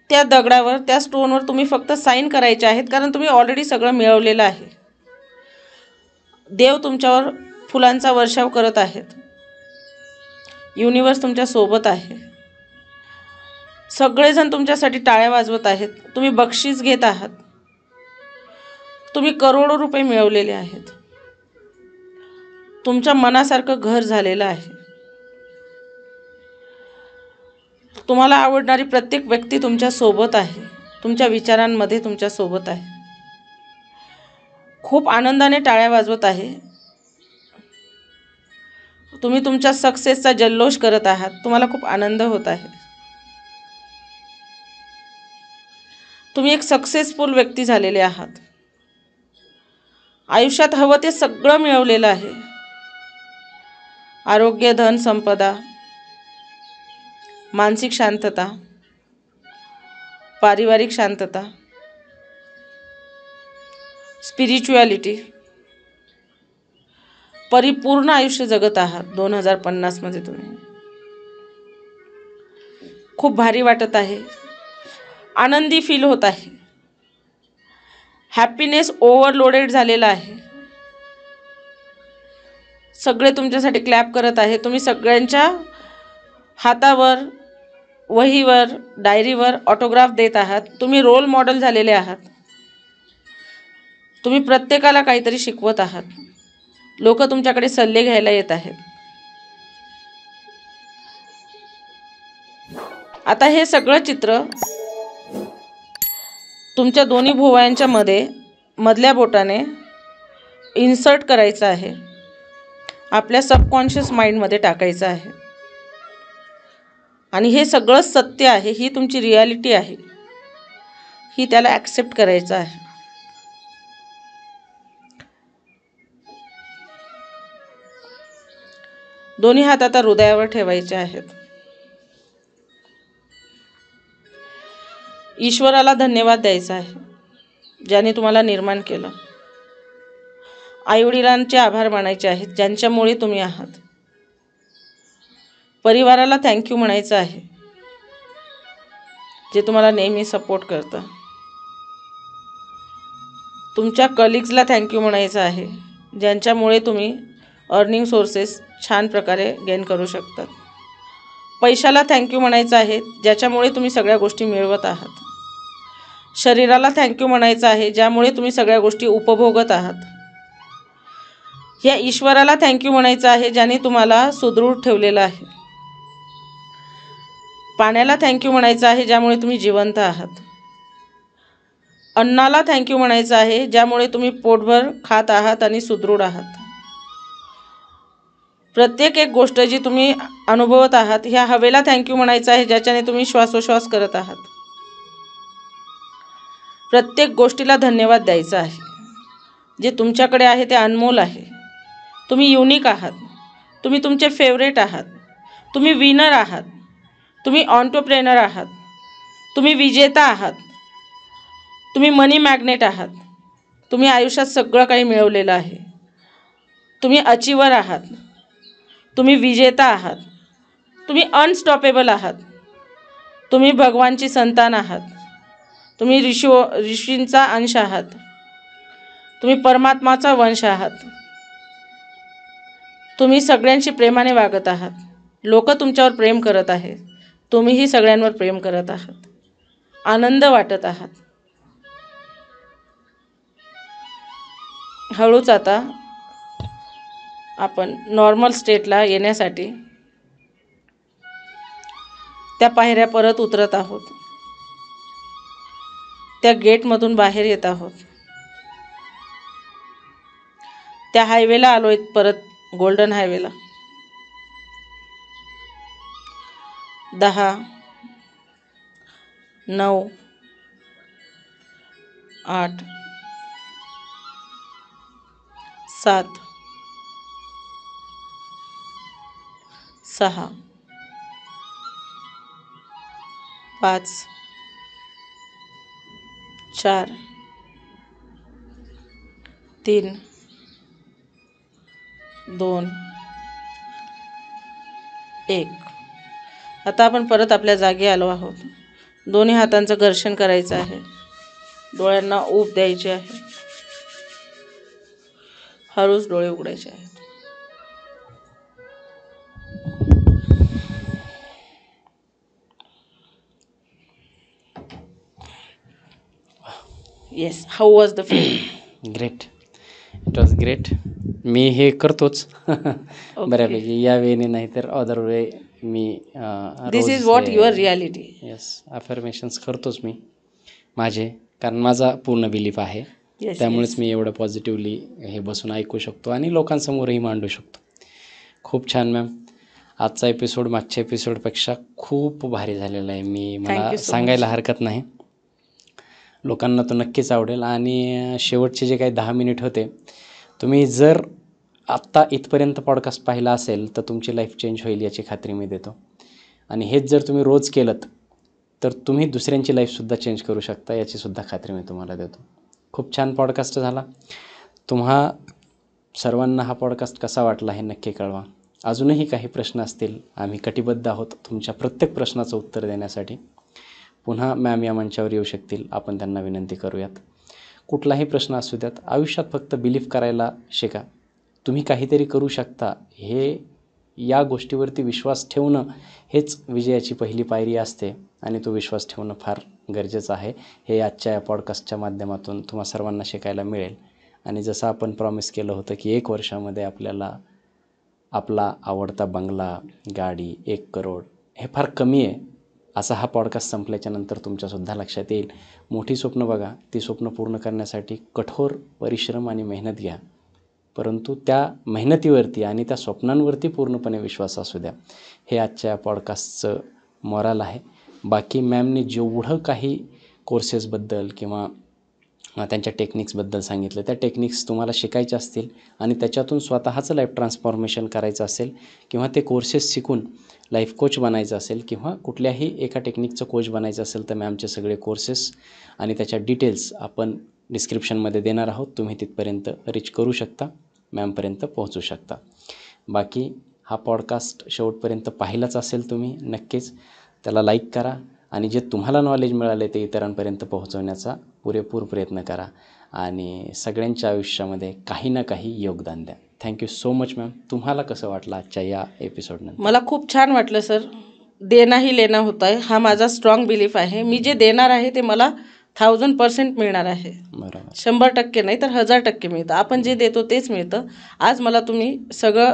Speaker 2: त्या दगडावर, त्या स्टोनवर तुम्ही फक्त साईन करायचे आहेत, कारण तुम्ही ऑलरेडी सगळं मिळवलेलं आहे. देव तुमच्यावर फुलांचा वर्षाव करत आहेत. युनिवर्स तुमच्या सोबत आहे. सगळेजण तुमच्यासाठी टाळ्या वाजवत आहेत. तुम्ही बक्षीस घेत आहात. तुम्ही करोडो रुपये मिळवलेले आहेत. तुमच्या मनासारखं घर झालेलं आहे. तुम्हाला आवडणारी प्रत्येक व्यक्ती तुमच्या सोबत आहे. तुमच्या विचारांमध्ये तुमच्या सोबत आहे. खूप आनंदाने टाळ्या वाजवत आहे. तुम्ही तुमच्या सक्सेसचा जल्लोष करत आहात. तुम्हाला खूप आनंद होत आहे. तुम्ही एक सक्सेसफुल व्यक्ती झालेले आहात. आयुष्यात हवं ते सगळं मिळवलेलं आहे. आरोग्य, धन, संपदा, मानसिक शांतता, पारिवारिक शांतता, स्पिरिच्युअलिटी, परिपूर्ण आयुष्य जगत आहात. 2050 मध्ये तुम्ही खूप भारी वाटत आहे. आनंदी फील होत आहे. हॅपीनेस ओव्हरलोडेड झालेला आहे. सगळे तुमच्यासाठी क्लॅप करत आहे. तुम्ही सगळ्यांच्या हातावर वहीवर, डायरीवर ऑटोग्राफ देत आहात. तुम्ही रोल मॉडेल झालेले आहात. तुम्ही प्रत्येकाला काहीतरी शिकवत आहात. लोक तुमच्याकडे सल्ले घ्यायला येत आहेत. आता हे सगळं चित्र तुमच्या दोन्ही भुवयांच्या मधल्या बोटाने इन्सर्ट करायचं आहे. आपल्या सबकॉन्शियस माइंडमध्ये टाकायचं आहे. आणि हे सगळं सत्य आहे, ही तुमची रियालिटी आहे, ही त्याला ॲक्सेप्ट करायचं आहे. दोन्ही हात आता हृदयावर ठेवायचे आहेत. ईश्वराला धन्यवाद द्यायचा आहे, ज्याने तुम्हाला निर्माण केलं. आईवडिलांचे आभार मानायचे आहेत, ज्यांच्यामुळे तुम्ही आहात. परिवाराला थँक्यू म्हणायचं आहे, जे तुम्हाला नेहमी सपोर्ट करतं. तुमच्या कलिग्सला थँक्यू म्हणायचं आहे, ज्यांच्यामुळे तुम्ही अर्निंग सोर्सेस छान प्रकारे गेन करू शकतात. पैशाला थँक्यू म्हणायचं आहे, ज्याच्यामुळे तुम्ही सगळ्या गोष्टी मिळवत आहात. शरीराला थँक्यू म्हणायचं आहे, ज्यामुळे तुम्ही सगळ्या गोष्टी उपभोगत आहात. या ईश्वराला थँक्यू म्हणायचं आहे, ज्याने तुम्हाला सुदृढ ठेवलेलं आहे. पाण्याला थँक्यू म्हणायचं आहे, ज्यामुळे तुम्ही जिवंत आहात. अन्नाला थँक्यू म्हणायचं आहे, ज्यामुळे तुम्ही पोटभर खात आहात आणि सुदृढ आहात. प्रत्येक एक गोष्ट जी तुम्ही अनुभवत आहात, ह्या हवेला थँक्यू म्हणायचं आहे, ज्याच्याने तुम्ही श्वासोश्वास करत आहात. प्रत्येक गोष्टीला धन्यवाद द्यायचा आहे. जे तुमच्याकडे आहे ते अनमोल आहे. तुम्ही युनिक आहात. तुम्ही तुमचे फेवरेट आहात. तुम्ही विनर आहात. तुम्ही ऑन्टरप्रेनर आहात. तुम्ही विजेता आहात. तुम्ही मनी मॅग्नेट आहात. तुम्ही आयुष्यात सगळं काही मिळवलेलं आहे. तुम्ही अचिव्हर आहात. तुम्ही विजेता आहात. तुम्ही अनस्टॉपेबल आहात. तुम्ही भगवानची संतान आहात. तुम्ही ऋषींचा अंश आहात. तुम्ही परमात्माचा वंश आहात. तुम्ही सगळ्यांशी प्रेमाने वागत आहात. लोक तुमच्यावर प्रेम करत आहेत. तुम्हीही सगळ्यांवर प्रेम करत आहात. आनंद वाटत आहात. हळूच आता आपण नॉर्मल स्टेटला येण्यासाठी त्या पायऱ्या परत उतरत आहोत. त्या गेटमधून बाहेर येत आहोत. त्या हायवेला आलोय, परत गोल्डन हायवेला. 10, 9, 8, 7, 6, 5, 4, 3, 2, 1. आता आपण परत आपल्या जागी आलो आहोत. दोन्ही हातांचं घर्षण करायचं आहे. डोळ्यांना ऊब द्यायची आहे. हळूच डोळे उघडायचे आहेत. Yes, how was the feeling?
Speaker 1: Great, it was great. मी हे करतोच बऱ्यापैकी, या वेळेने नाही तर अदर वे मी
Speaker 2: this is what your reality.
Speaker 1: Yes, affirmations करतोच मी माझे, कारण माझा पूर्ण बिलीफ आहे. त्यामुळेच मी एवढं पॉझिटिव्हली हे बसून ऐकू शकतो आणि लोकांसमोरही मांडू शकतो. खूप छान मॅम. आजचा एपिसोड मागच्या एपिसोडपेक्षा खूप भारी झालेला आहे. मला सांगायला हरकत नाही. लोकांना तो नक्कीच आवडेल. आणि शेवटचे जे काही 10 मिनिट होते, तुम्ही जर आत्ता इथपर्यंत पॉडकास्ट पाहिला असेल तर तुमची लाईफ चेंज होईल याची खात्री मी देतो. आणि हेच जर तुम्ही रोज केलं तर तुम्ही दुसऱ्यांची लाईफसुद्धा चेंज करू शकता, याचीसुद्धा खात्री मी तुम्हाला देतो. खूप छान पॉडकास्ट झाला. तुम्हा सर्वांना हा पॉडकास्ट कसा वाटला हे नक्की कळवा. अजूनही काही प्रश्न असतील, आम्ही कटिबद्ध आहोत तुमच्या प्रत्येक प्रश्नाचं उत्तर देण्यासाठी. पुन्हा मॅम या मंचावर येऊ शकतील, आपण त्यांना विनंती करूयात. कुठलाही प्रश्न असू द्यात. आयुष्यात फक्त बिलीफ करायला शिका. तुम्ही काहीतरी करू शकता हे या गोष्टीवरती विश्वास ठेवणं हेच विजयाची पहिली पायरी असते आणि तो विश्वास ठेवणं फार गरजेचं आहे. हे आजच्या या पॉडकास्टच्या माध्यमातून तुम्हा सर्वांना शिकायला मिळेल. आणि जसं आपण प्रॉमिस केलं होतं की 1 वर्षामध्ये आपल्याला आपला आवडता बंगला, गाडी, 1 करोड हे फार कमी आहे असा हा पॉडकास्ट संपल्याच्या नंतर तुमच्यासुद्धा लक्षात येईल. मोठी स्वप्न बघा, ती स्वप्न पूर्ण करण्यासाठी कठोर परिश्रम आणि मेहनत घ्या, परंतु त्या मेहनतीवरती आणि त्या स्वप्नांवरती पूर्णपणे विश्वास असू द्या. हे आजच्या पॉडकास्टचं मॉरल आहे. बाकी मॅमने जेवढं काही कोर्सेसबद्दल किंवा त्यांच्या टेक्निक्सबद्दल सांगितलं, त्या टेक्निक्स तुम्हाला शिकायच्या असतील आणि त्याच्यातून स्वतःचं लाईफ ट्रान्सफॉर्मेशन करायचं असेल किंवा ते कोर्सेस शिकून लाईफ कोच बनायचं असेल किंवा कुठल्याही एका टेक्निकचं कोच बनायचं असेल तर मॅमचे सगळे कोर्सेस आणि त्याच्या डिटेल्स आपण डिस्क्रिप्शनमध्ये देणार आहोत. तुम्ही तिथपर्यंत रीच करू शकता, मॅमपर्यंत पोहोचू शकता. बाकी हा पॉडकास्ट शेवटपर्यंत पाहिलाच असेल तुम्ही, नक्कीच त्याला लाईक करा आणि जे तुम्हाला नॉलेज मिळाले ते इतरांपर्यंत पोहोचवण्याचा पुरेपूर प्रयत्न करा आणि सगळ्यांच्या आयुष्यामध्ये काही ना काही योगदान द्या. Thank you so much ma'am. तुम्हाला कसं वाटलं आजच्या या एपिसोडनंतर?
Speaker 2: मला खूप छान वाटलं सर. देना ही लेना होता है हा माझा स्ट्रॉंग बिलीफ आहे. मी जे देणार आहे ते मला 1000% मिळणार आहे.
Speaker 1: बरोबर.
Speaker 2: 100% नाही तर 1000% मिळतं. आपण जे देतो तेच मिळतं. आज मला तुम्ही सगळं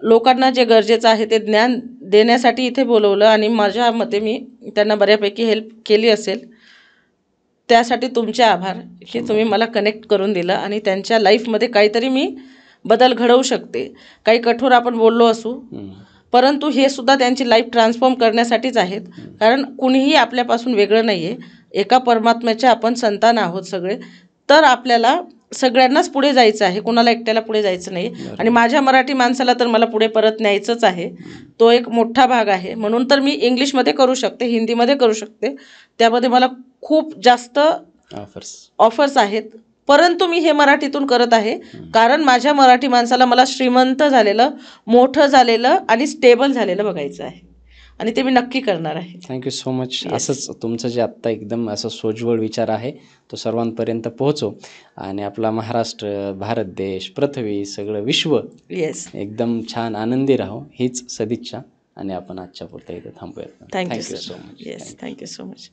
Speaker 2: लोकांना जे गरजेचं आहे ते ज्ञान देण्यासाठी इथे बोलवलं आणि माझ्या मते मी त्यांना बऱ्यापैकी हेल्प केली असेल. त्यासाठी तुमचे आभार की तुम्ही मला कनेक्ट करून दिलं आणि त्यांच्या लाईफमध्ये काहीतरी मी बदल घडवू शकते. काही कठोर आपण बोललो असू, परंतु हे सुद्धा त्यांची लाईफ ट्रान्सफॉर्म करण्यासाठीच आहेत. कारण कुणीही आपल्यापासून वेगळं नाही आहे. एका परमात्म्याचे आपण संतान आहोत सगळे. तर आपल्याला सगळ्यांनाच पुढे जायचं आहे, कुणाला एकट्याला पुढे जायचं नाही. आणि माझ्या मराठी माणसाला तर मला पुढे परत न्यायचंच आहे. तो एक मोठा भाग आहे. म्हणून तर मी इंग्लिशमध्ये करू शकते, हिंदीमध्ये करू शकते. त्यामध्ये मला खूप जास्त ऑफर्स आहेत, परंतु मी हे मराठीतून करत आहे कारण माझ्या मराठी माणसाला मला श्रीमंत झालेलं, मोठं झालेलं आणि स्टेबल झालेलं बघायचं आहे आणि ते मी नक्की करणार आहे.
Speaker 1: Thank you so much. असंच तुमचं जे आत्ता एकदम असं सोज्वळ विचार आहे तो सर्वांपर्यंत पोहोचो आणि आपला महाराष्ट्र, भारत देश, पृथ्वी, सगळं विश्व एकदम छान आनंदी राहो हीच सदिच्छा. आणि आपण आजच्या पुरता इथे थांबूयात.
Speaker 2: Thank you so much. Yes, thank you so much.